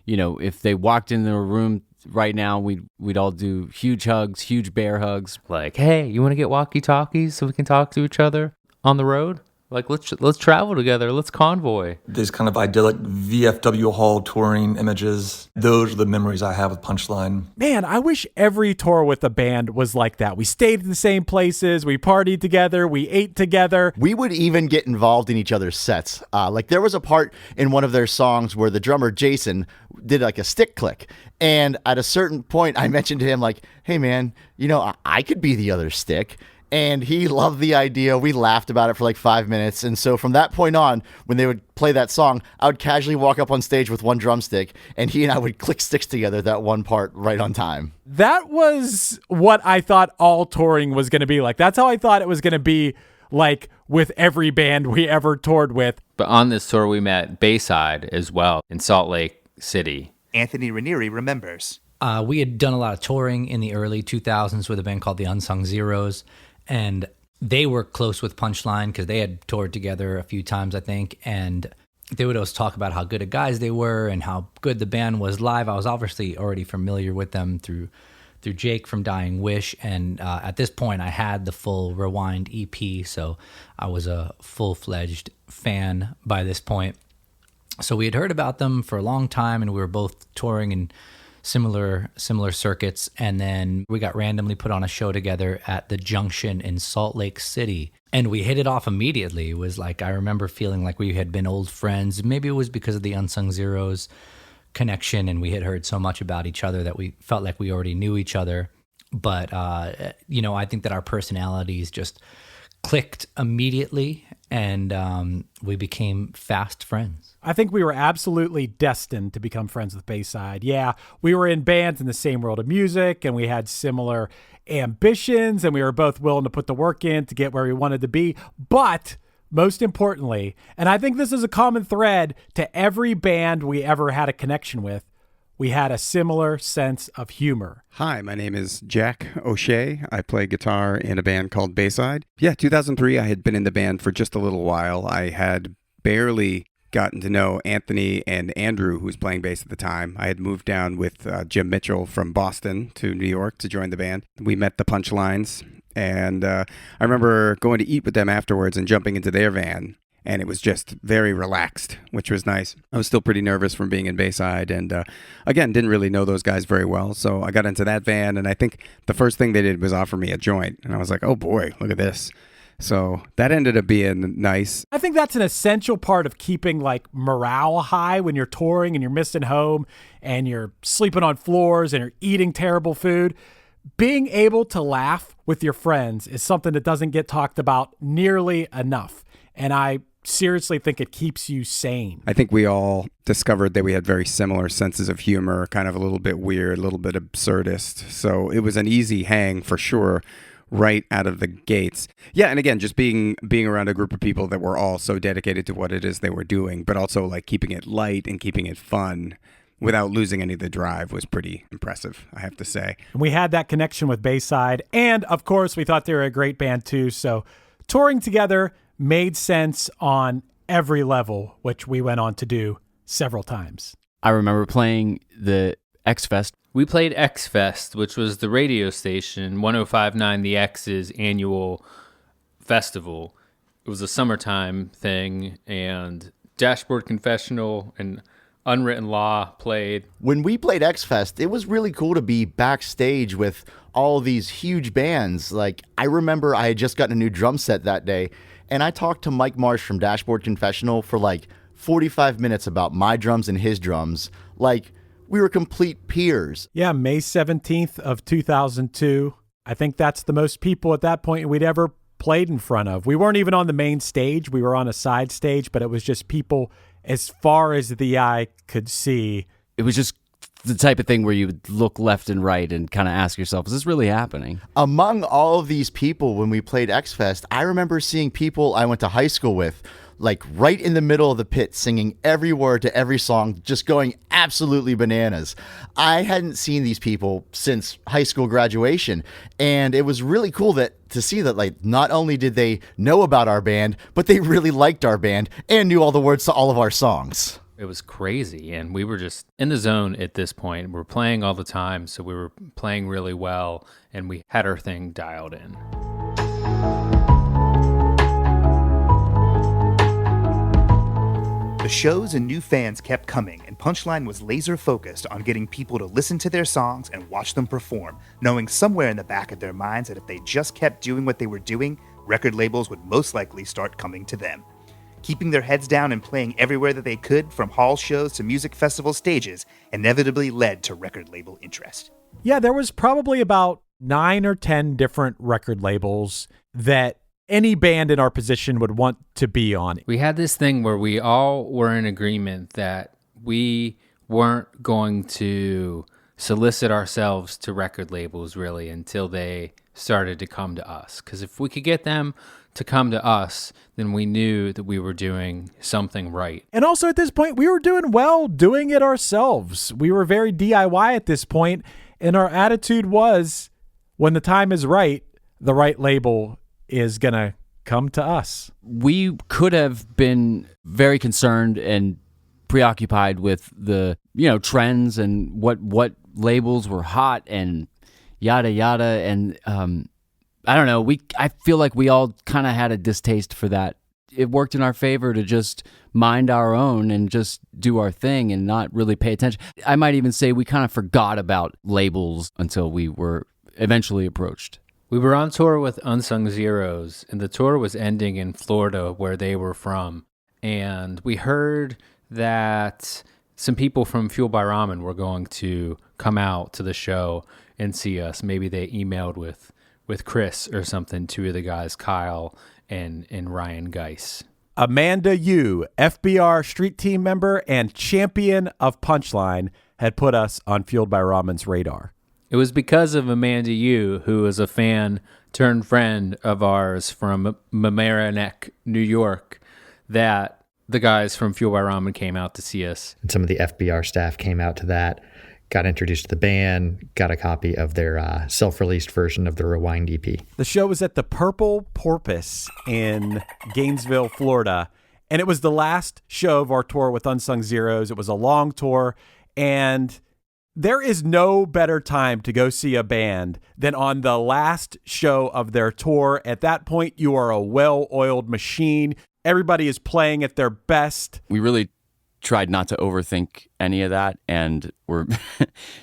you know, if they walked into a room right now, we'd all do huge hugs, huge bear hugs. Like, hey, you want to get walkie-talkies so we can talk to each other on the road? Like, let's travel together. Let's convoy. These kind of idyllic VFW hall touring images. Those are the memories I have with Punchline. Man, I wish every tour with a band was like that. We stayed in the same places. We partied together. We ate together. We would even get involved in each other's sets. Like there was a part in one of their songs where the drummer, Jason, did like a stick click. And at a certain point, I mentioned to him like, hey, man, you know, I could be the other stick. And he loved the idea. We laughed about it for like 5 minutes. And so from that point on, when they would play that song, I would casually walk up on stage with one drumstick, and he and I would click sticks together that one part right on time. That was what I thought all touring was going to be like. That's how I thought it was going to be like with every band we ever toured with. But on this tour, we met Bayside as well in Salt Lake City. Anthony Ranieri remembers. We had done a lot of touring in the early 2000s with a band called the Unsung Zeros. And they were close with Punchline because they had toured together a few times, I think. And they would always talk about how good of guys they were and how good the band was live. I was obviously already familiar with them through Jake from Dying Wish. And at this point, I had the full Rewind EP. So I was a full-fledged fan by this point. So we had heard about them for a long time, and we were both touring in similar circuits, and then we got randomly put on a show together at the Junction in Salt Lake City, and we hit it off immediately. It was like, I remember feeling like we had been old friends. Maybe it was because of the Unsung Zeros connection, and we had heard so much about each other that we felt like we already knew each other. But you know, I think that our personalities just clicked immediately, and we became fast friends. I think we were absolutely destined to become friends with Bayside. Yeah, we were in bands in the same world of music, and we had similar ambitions, and we were both willing to put the work in to get where we wanted to be. But most importantly, and I think this is a common thread to every band we ever had a connection with, we had a similar sense of humor. Hi, my name is Jack O'Shea. I play guitar in a band called Bayside. Yeah, 2003, I had been in the band for just a little while. I had barely gotten to know Anthony and Andrew, who was playing bass at the time. I had moved down with Jim Mitchell from Boston to New York to join the band. We met the Punchlines, and I remember going to eat with them afterwards and jumping into their van, and it was just very relaxed, which was nice. I was still pretty nervous from being in Bayside, and again, didn't really know those guys very well, so I got into that van, and I think the first thing they did was offer me a joint, and I was like, oh boy, look at this. So that ended up being nice. I think that's an essential part of keeping like morale high when you're touring and you're missing home and you're sleeping on floors and you're eating terrible food. Being able to laugh with your friends is something that doesn't get talked about nearly enough. And I seriously think it keeps you sane. I think we all discovered that we had very similar senses of humor, kind of a little bit weird, a little bit absurdist. So it was an easy hang for sure, right out of the gates. Yeah, and again, just being around a group of people that were all so dedicated to what it is they were doing, but also like keeping it light and keeping it fun without losing any of the drive was pretty impressive, I have to say. And we had that connection with Bayside, and of course, we thought they were a great band too, so touring together made sense on every level, which we went on to do several times. I remember playing the X-Fest. We played X-Fest, which was the radio station, 105.9 The X's annual festival. It was a summertime thing, and Dashboard Confessional and Unwritten Law played. When we played X-Fest, it was really cool to be backstage with all these huge bands. Like, I remember I had just gotten a new drum set that day, and I talked to Mike Marsh from Dashboard Confessional for like 45 minutes about my drums and his drums. Like, we were complete peers. Yeah, May 17th of 2002. I think that's the most people at that point we'd ever played in front of. We weren't even on the main stage. We were on a side stage, but it was just people as far as the eye could see. It was just the type of thing where you would look left and right and kind of ask yourself, is this really happening? Among all of these people, when we played X-Fest, I remember seeing people I went to high school with, like right in the middle of the pit, singing every word to every song, just going absolutely bananas. I hadn't seen these people since high school graduation, and it was really cool to see that, like, not only did they know about our band, but they really liked our band and knew all the words to all of our songs. It was crazy, and we were just in the zone at this point. We're playing all the time, so we were playing really well, and we had our thing dialed in. The shows and new fans kept coming, and Punchline was laser focused on getting people to listen to their songs and watch them perform, knowing somewhere in the back of their minds that if they just kept doing what they were doing, record labels would most likely start coming to them. Keeping their heads down and playing everywhere that they could, from hall shows to music festival stages, inevitably led to record label interest. Yeah, there was probably about 9 or 10 different record labels that any band in our position would want to be on. We had this thing where we all were in agreement that we weren't going to solicit ourselves to record labels really until they started to come to us. Because if we could get them to come to us, then we knew that we were doing something right. And also at this point, we were doing well doing it ourselves. We were very DIY at this point, and our attitude was, when the time is right, the right label is going to come to us. We could have been very concerned and preoccupied with the, trends and what labels were hot and yada yada, and I don't know, I feel like we all kind of had a distaste for that. It worked in our favor to just mind our own and just do our thing and not really pay attention. I might even say we kind of forgot about labels until we were eventually approached. We were on tour with Unsung Zeros, and the tour was ending in Florida, where they were from. And we heard that some people from Fueled by Ramen were going to come out to the show and see us. Maybe they emailed with Chris or something, two of the guys, Kyle and Ryan Geis. Amanda Yu, FBR street team member and champion of Punchline, had put us on Fueled by Ramen's radar. It was because of Amanda Yu, who was a fan turned friend of ours from Mamaroneck, New York, that the guys from Fueled by Ramen came out to see us. And some of the FBR staff came out to that, got introduced to the band, got a copy of their self-released version of the Rewind EP. The show was at the Purple Porpoise in Gainesville, Florida, and it was the last show of our tour with Unsung Zeros. It was a long tour, and there is no better time to go see a band than on the last show of their tour. At that point, you are a well-oiled machine. Everybody is playing at their best. We really tried not to overthink any of that, and we're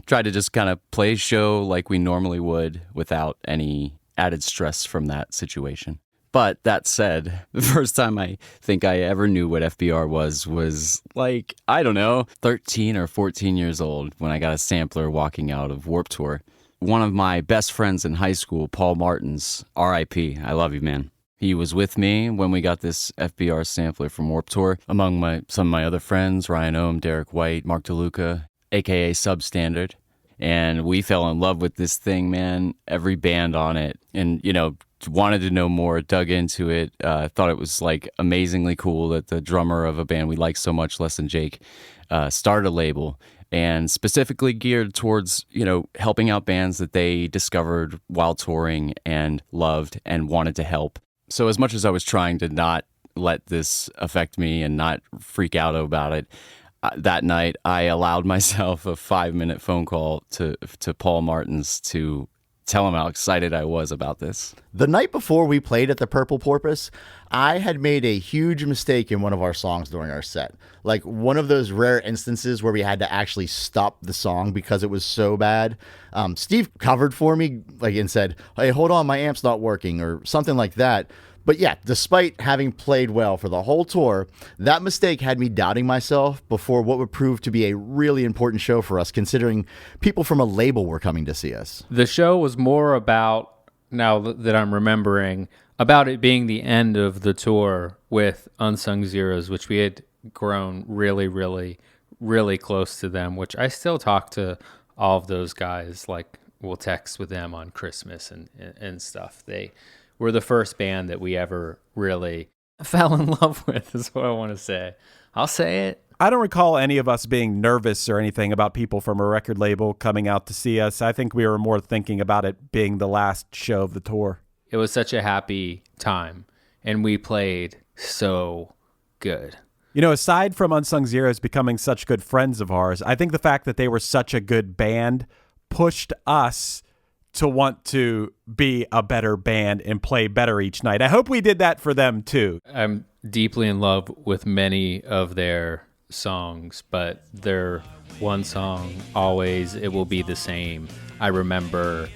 tried to just kind of play a show like we normally would without any added stress from that situation. But that said, the first time I think I ever knew what FBR was like, I don't know, 13 or 14 years old when I got a sampler walking out of Warped Tour. One of my best friends in high school, Paul Martins, R.I.P., I love you, man. He was with me when we got this FBR sampler from Warped Tour, among some of my other friends, Ryan Ohm, Derek White, Mark DeLuca, a.k.a. Substandard. And we fell in love with this thing, man, every band on it. And, wanted to know more, dug into it, thought it was like amazingly cool that the drummer of a band we like so much, Less Than Jake, started a label and specifically geared towards, helping out bands that they discovered while touring and loved and wanted to help. So as much as I was trying to not let this affect me and not freak out about it, that night I allowed myself a 5-minute phone call to Paul Martins to tell him how excited I was about this. The night before we played at the Purple Porpoise, I had made a huge mistake in one of our songs during our set. Like one of those rare instances where we had to actually stop the song because it was so bad. Steve covered for me and said, "Hey, hold on, my amp's not working," or something like that. But yeah, despite having played well for the whole tour, that mistake had me doubting myself before what would prove to be a really important show for us, considering people from a label were coming to see us. The show was more about, now that I'm remembering, about it being the end of the tour with Unsung Zeros, which we had grown really, really, really close to them, which I still talk to all of those guys. Like, we'll text with them on Christmas and stuff. They were the first band that we ever really fell in love with, is what I want to say. I'll say it. I don't recall any of us being nervous or anything about people from a record label coming out to see us. I think we were more thinking about it being the last show of the tour. It was such a happy time, and we played so good. You know, aside from Unsung Zeros becoming such good friends of ours, I think the fact that they were such a good band pushed us to want to be a better band and play better each night. I hope we did that for them too. I'm deeply in love with many of their songs, but their one song, Always It Will Be the Same, I remember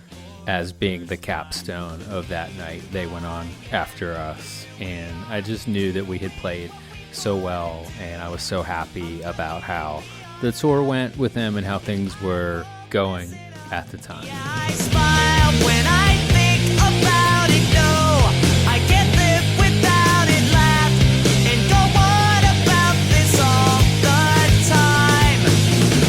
as being the capstone of that night. They went on after us, and I just knew that we had played so well, and I was so happy about how the tour went with them and how things were going at the time. I smile when I think about it, no, I can't live without it, laugh and go on about this all the time.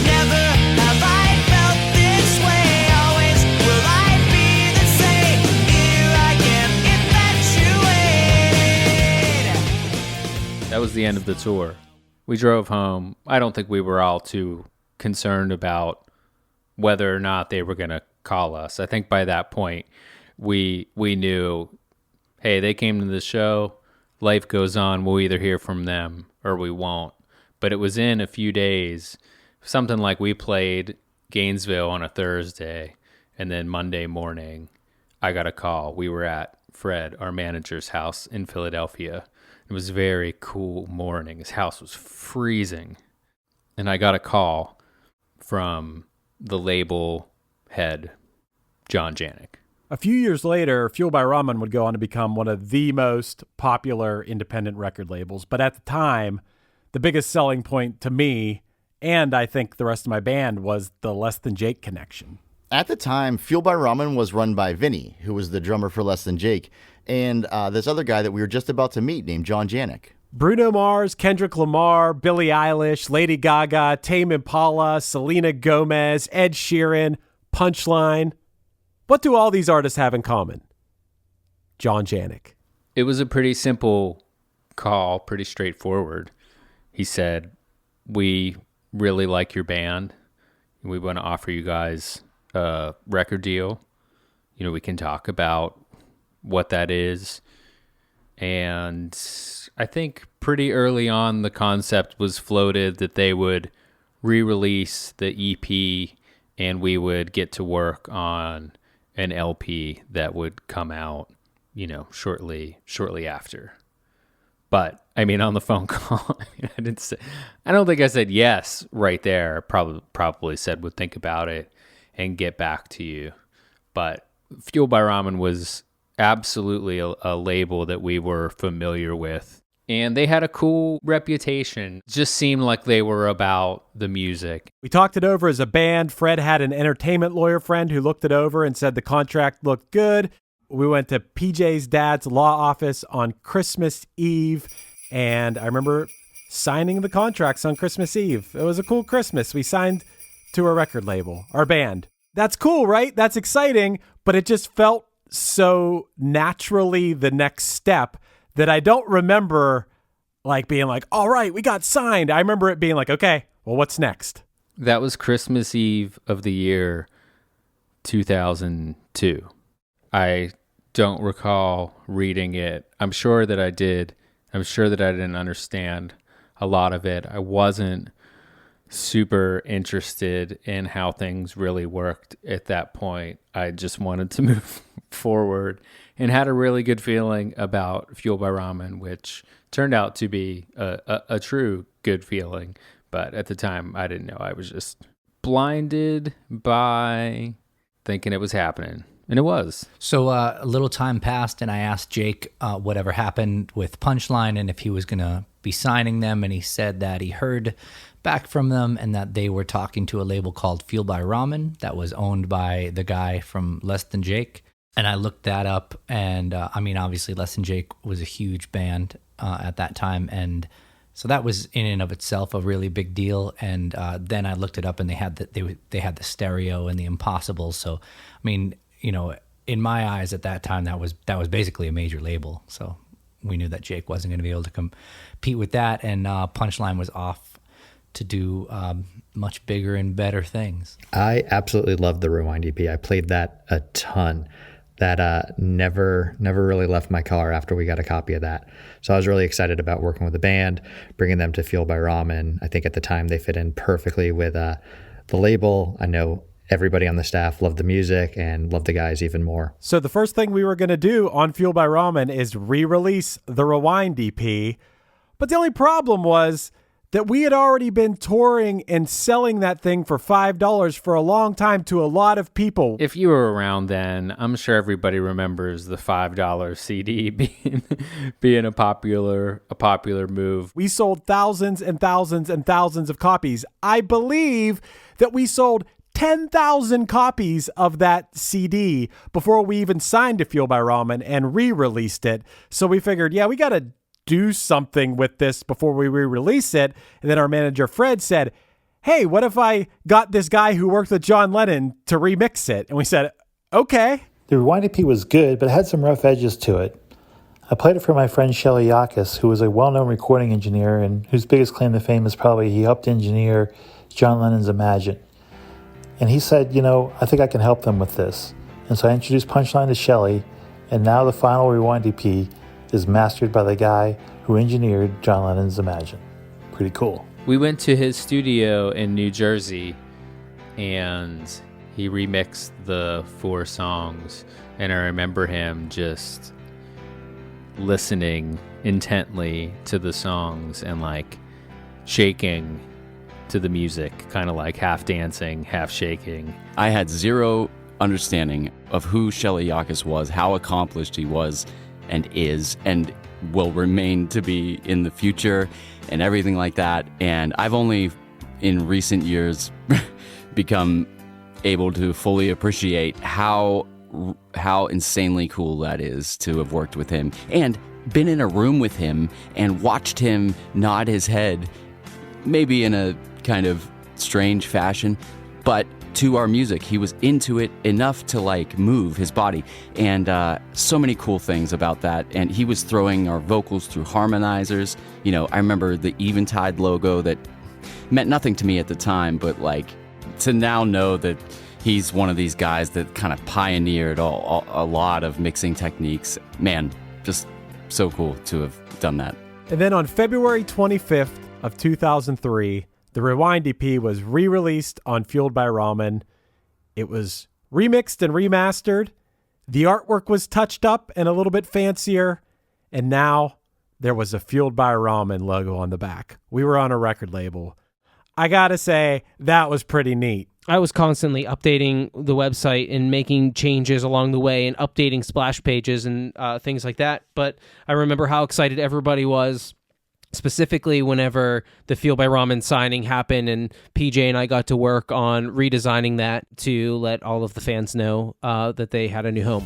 Never have I felt this way, always will I be the same. Here I am infatuated. That was the end of the tour. We drove home. I don't think we were all too concerned about whether or not they were going to call us. I think by that point, we knew, hey, they came to the show, life goes on, we'll either hear from them or we won't. But it was in a few days, something like we played Gainesville on a Thursday, and then Monday morning, I got a call. We were at Fred, our manager's house in Philadelphia. It was a very cool morning. His house was freezing. And I got a call from the label head, John Janik. A few years later, Fueled by Ramen would go on to become one of the most popular independent record labels. But at the time, the biggest selling point to me, and I think the rest of my band, was the Less Than Jake connection. At the time, Fueled by Ramen was run by Vinny, who was the drummer for Less Than Jake, and this other guy that we were just about to meet named John Janik. Bruno Mars, Kendrick Lamar, Billie Eilish, Lady Gaga, Tame Impala, Selena Gomez, Ed Sheeran, Punchline. What do all these artists have in common? John Janik. It was a pretty simple call, pretty straightforward. He said, we really like your band. We want to offer you guys a record deal. You know, we can talk about what that is. And I think pretty early on the concept was floated that they would re-release the EP and we would get to work on an LP that would come out, you know, shortly after. But I mean, on the phone call, I don't think I said yes right there. Probably said would think about it and get back to you. But Fueled by Ramen was absolutely a label that we were familiar with. And they had a cool reputation. Just seemed like they were about the music. We talked it over as a band. Fred had an entertainment lawyer friend who looked it over and said the contract looked good. We went to PJ's dad's law office on Christmas Eve, and I remember signing the contracts on Christmas Eve. It was a cool Christmas. We signed to a record label, our band. That's cool, right? That's exciting, but it just felt so naturally the next step that I don't remember like being like, all right, we got signed. I remember it being like, okay, well, what's next? That was Christmas Eve of the year 2002. I don't recall reading it. I'm sure that I did. I'm sure that I didn't understand a lot of it. I wasn't super interested in how things really worked at that point. I just wanted to move forward and had a really good feeling about Fueled by Ramen, which turned out to be a true good feeling. But at the time, I didn't know. I was just blinded by thinking it was happening. And it was. So a little time passed, and I asked Jake whatever happened with Punchline and if he was going to be signing them. And he said that he heard back from them and that they were talking to a label called Fueled by Ramen that was owned by the guy from Less Than Jake. And I looked that up, and I mean, obviously Less Than Jake was a huge band at that time, and So that was in and of itself a really big deal. And then I looked it up, and they had the stereo and the Impossible. So, I mean, in my eyes at that time, that was basically a major label. So we knew that Jake wasn't going to be able to compete with that, and Punchline was off to do much bigger and better things. I absolutely loved the Rewind EP. I played that a ton. That never really left my car after we got a copy of that. So I was really excited about working with the band, bringing them to Fueled by Ramen. I think at the time they fit in perfectly with the label. I know everybody on the staff loved the music and loved the guys even more. So the first thing we were going to do on Fueled by Ramen is re-release the Rewind EP. But the only problem was that we had already been touring and selling that thing for $5 for a long time to a lot of people. If you were around then, I'm sure everybody remembers the $5 CD being a popular move. We sold thousands and thousands and thousands of copies. I believe that we sold 10,000 copies of that CD before we even signed to Fueled by Ramen and re-released it. So we figured, we got to do something with this before we re-release it. And then our manager Fred said, hey, what if I got this guy who worked with John Lennon to remix it? And we said, okay. The Rewind EP was good, but it had some rough edges to it. I played it for my friend Shelly Yakis, who was a well-known recording engineer and whose biggest claim to fame is probably he helped engineer John Lennon's Imagine. And he said, I think I can help them with this. And so I introduced Punchline to Shelly, and now the final Rewind EP is mastered by the guy who engineered John Lennon's Imagine. Pretty cool. We went to his studio in New Jersey, and he remixed the 4 songs. And I remember him just listening intently to the songs and like shaking to the music, kind of like half dancing, half shaking. I had zero understanding of who Shelly Yakis was, how accomplished he was and is and will remain to be in the future and everything like that. And I've only in recent years become able to fully appreciate how insanely cool that is to have worked with him and been in a room with him and watched him nod his head, maybe in a kind of strange fashion, but to our music. He was into it enough to like move his body, and so many cool things about that. And he was throwing our vocals through harmonizers. I remember the Eventide logo that meant nothing to me at the time, but like to now know that he's one of these guys that kind of pioneered a lot of mixing techniques. Man, just so cool to have done that. And then on February 25th of 2003, the Rewind EP was re-released on Fueled by Ramen. It was remixed and remastered. The artwork was touched up and a little bit fancier. And now there was a Fueled by Ramen logo on the back. We were on a record label. I gotta say, that was pretty neat. I was constantly updating the website and making changes along the way and updating splash pages and things like that. But I remember how excited everybody was, specifically whenever the Fueled by Ramen signing happened, and PJ and I got to work on redesigning that to let all of the fans know that they had a new home.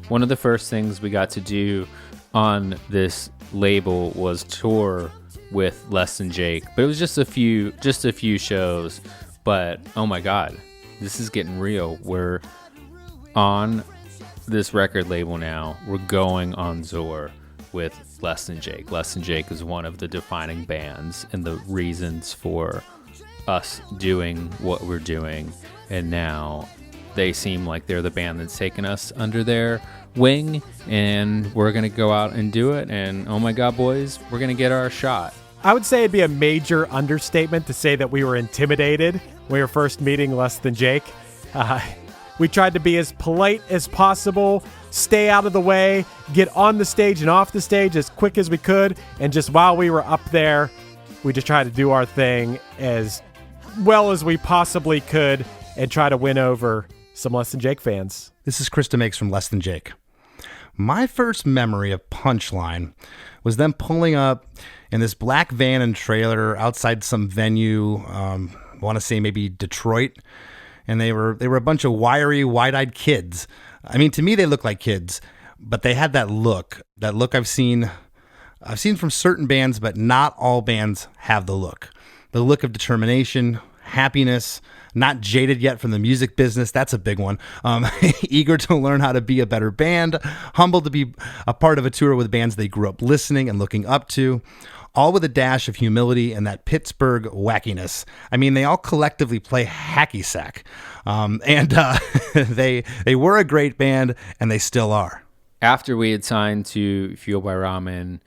One of the first things we got to do on this label was tour with Less Than Jake, but it was just a few shows. But oh my God, this is getting real. We're on this record label now. We're going on tour with Less Than Jake. Less Than Jake is one of the defining bands and the reasons for us doing what we're doing. And now they seem like they're the band that's taken us under their wing, and we're going to go out and do it. And oh my God, boys, we're going to get our shot. I would say it'd be a major understatement to say that we were intimidated when we were first meeting Less Than Jake. We tried to be as polite as possible, stay out of the way, get on the stage and off the stage as quick as we could. And just while we were up there, we just tried to do our thing as well as we possibly could and try to win over some Less Than Jake fans. This is Krista Makes from Less Than Jake. My first memory of Punchline was them pulling up in this black van and trailer outside some venue, I want to say maybe Detroit. And they were a bunch of wiry, wide-eyed kids. I mean, to me, they looked like kids. but they had that look I've seen from certain bands, but not all bands have the look of determination, happiness, not jaded yet from the music business. That's a big one. Eager to learn how to be a better band, humbled to be a part of a tour with bands they grew up listening and looking up to, all with a dash of humility and that Pittsburgh wackiness. I mean, they all collectively play hacky sack. They were a great band, and they still are. After we had signed to Fueled by Ramen,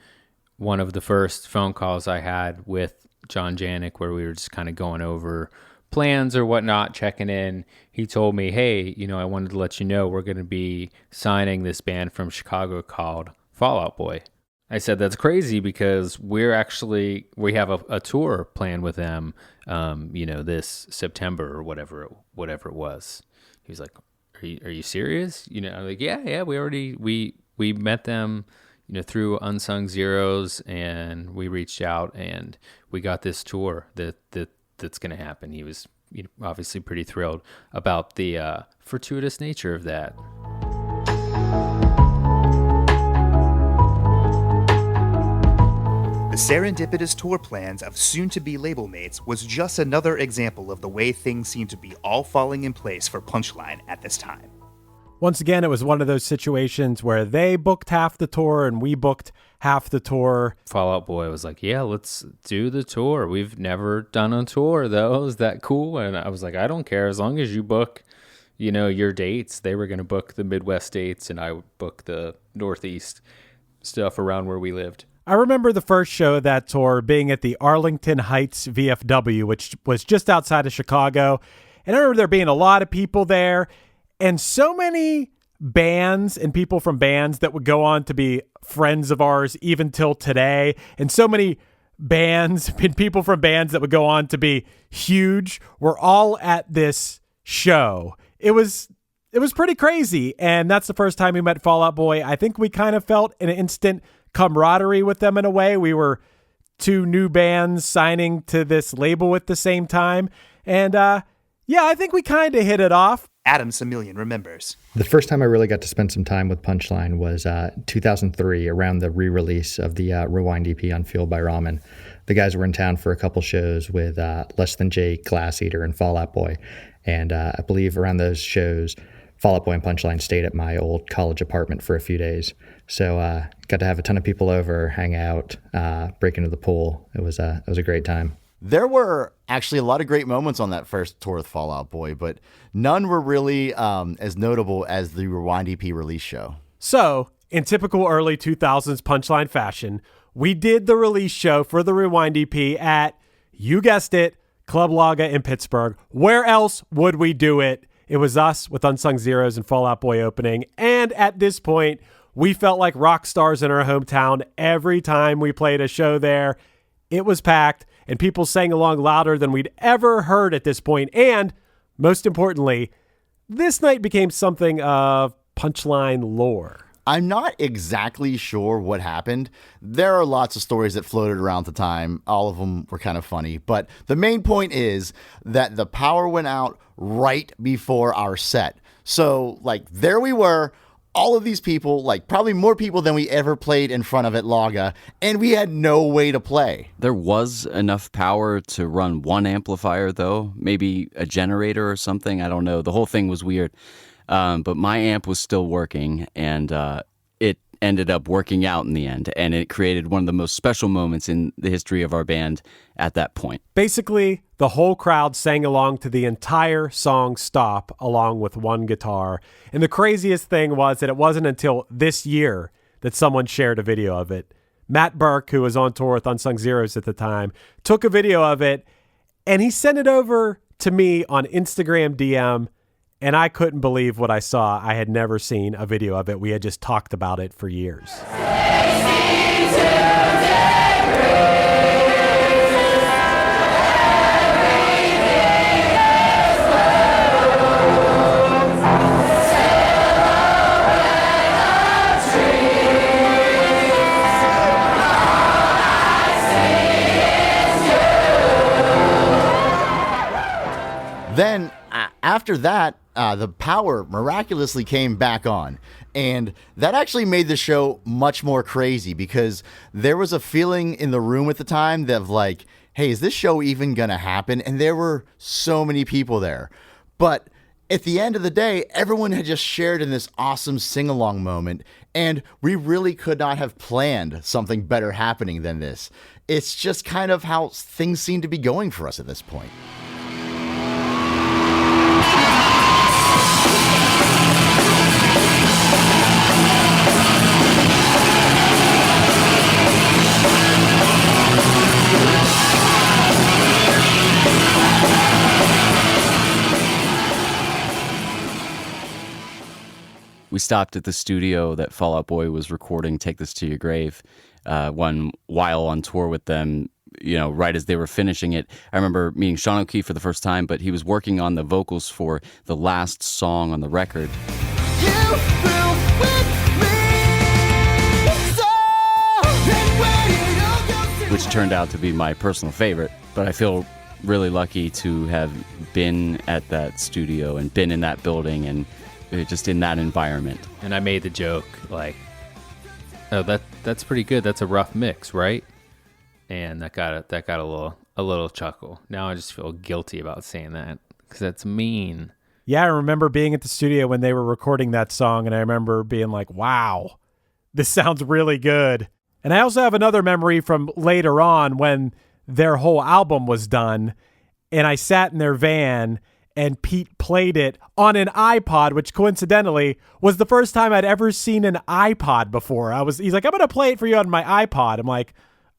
one of the first phone calls I had with John Janik, where we were just kind of going over plans or whatnot, checking in, he told me, hey, I wanted to let you know we're going to be signing this band from Chicago called Fall Out Boy. I said, that's crazy because we have a tour planned with them, this September or whatever it was. He was like, are you serious? I'm like, yeah, we met them, through Unsung Zeros, and we reached out and we got this tour that's going to happen. He was obviously pretty thrilled about the fortuitous nature of that. The serendipitous tour plans of soon-to-be label mates was just another example of the way things seemed to be all falling in place for Punchline at this time. Once again, it was one of those situations where they booked half the tour and we booked half the tour. Fall Out Boy was like, yeah, let's do the tour. We've never done a tour, though. Is that cool? And I was like, I don't care. As long as you book, your dates. They were going to book the Midwest dates, and I would book the Northeast stuff around where we lived. I remember the first show of that tour being at the Arlington Heights VFW, which was just outside of Chicago. And I remember there being a lot of people there, and so many bands and people from bands that would go on to be friends of ours even till today. And so many bands and people from bands that would go on to be huge were all at this show. It was pretty crazy. And that's the first time we met Fall Out Boy. I think we kind of felt an instant camaraderie with them in a way. We were two new bands signing to this label at the same time. And I think we kind of hit it off. Adam Semillian remembers. The first time I really got to spend some time with Punchline was 2003, around the re-release of the Rewind EP on Fueled by Ramen. The guys were in town for a couple shows with Less Than Jake, Glass Eater, and Fall Out Boy. And I believe around those shows, Fall Out Boy and Punchline stayed at my old college apartment for a few days. So got to have a ton of people over, hang out, break into the pool. It was a great time. There were actually a lot of great moments on that first tour with Fall Out Boy, but none were really as notable as the Rewind EP release show. So, in typical early 2000s Punchline fashion, we did the release show for the Rewind EP at, you guessed it, Club Laga in Pittsburgh. Where else would we do it? It was us with Unsung Zeros and Fall Out Boy opening, and at this point, we felt like rock stars in our hometown every time we played a show there. It was packed, and people sang along louder than we'd ever heard at this point. And most importantly, this night became something of Punchline lore. I'm not exactly sure what happened. There are lots of stories that floated around at the time. All of them were kind of funny. But the main point is that the power went out right before our set. So, there we were. All of these people, probably more people than we ever played in front of at Laga, and we had no way to play. There was enough power to run one amplifier, though. Maybe a generator or something. I don't know. The whole thing was weird. But my amp was still working, and it ended up working out in the end. And it created one of the most special moments in the history of our band at that point. Basically, the whole crowd sang along to the entire song Stop, along with one guitar. And the craziest thing was that it wasn't until this year that someone shared a video of it. Matt Burke, who was on tour with Unsung Zeros at the time, took a video of it, and he sent it over to me on Instagram DM, and I couldn't believe what I saw. I had never seen a video of it. We had just talked about it for years. Then, after that, the power miraculously came back on. And that actually made the show much more crazy because there was a feeling in the room at the time that like, hey, is this show even going to happen? And there were so many people there. But at the end of the day, everyone had just shared in this awesome sing-along moment, and we really could not have planned something better happening than this. It's just kind of how things seem to be going for us at this point. We stopped at the studio that Fall Out Boy was recording Take This to Your Grave one while on tour with them, right as they were finishing it. I remember meeting Sean O'Keefe for the first time, but he was working on the vocals for the last song on the record. Which turned out to be my personal favorite, but I feel really lucky to have been at that studio and been in that building and just in that environment. And I made the joke like, oh, that's pretty good. That's a rough mix, right? And that got a little chuckle. Now I just feel guilty about saying that because that's mean. Yeah, I remember being at the studio when they were recording that song, and I remember being like, wow, this sounds really good. And I also have another memory from later on when their whole album was done, and I sat in their van and Pete played it on an iPod, which coincidentally was the first time I'd ever seen an iPod before. He's like, I'm going to play it for you on my iPod. I'm like,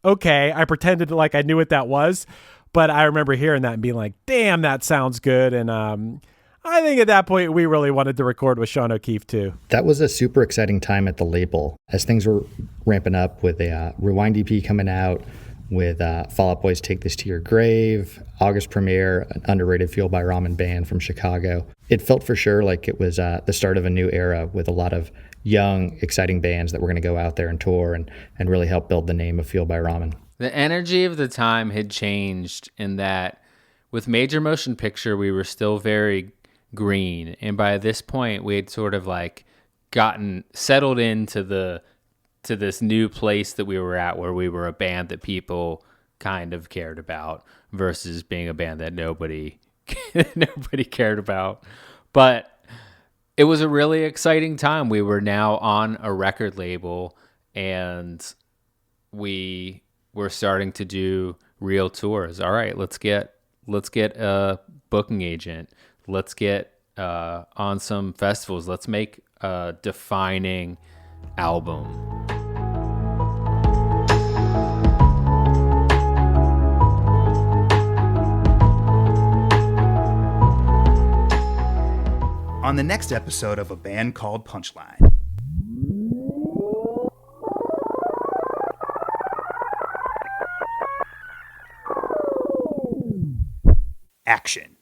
okay. I pretended like I knew what that was, but I remember hearing that and being like, damn, that sounds good. And I think at that point we really wanted to record with Sean O'Keefe too. That was a super exciting time at the label as things were ramping up with a Rewind EP coming out, with Fall Out Boy's Take This to Your Grave, August premiere, an underrated Fueled by Ramen band from Chicago. It felt for sure like it was the start of a new era with a lot of young, exciting bands that were going to go out there and tour and really help build the name of Fueled by Ramen. The energy of the time had changed in that with Major Motion Picture, we were still very green. And by this point, we had sort of like gotten settled into this new place that we were at, where we were a band that people kind of cared about versus being a band that nobody cared about. But it was a really exciting time. We were now on a record label and we were starting to do real tours. All right, let's get a booking agent. Let's get on some festivals. Let's make a defining album. On the next episode of A Band Called Punchline. Action.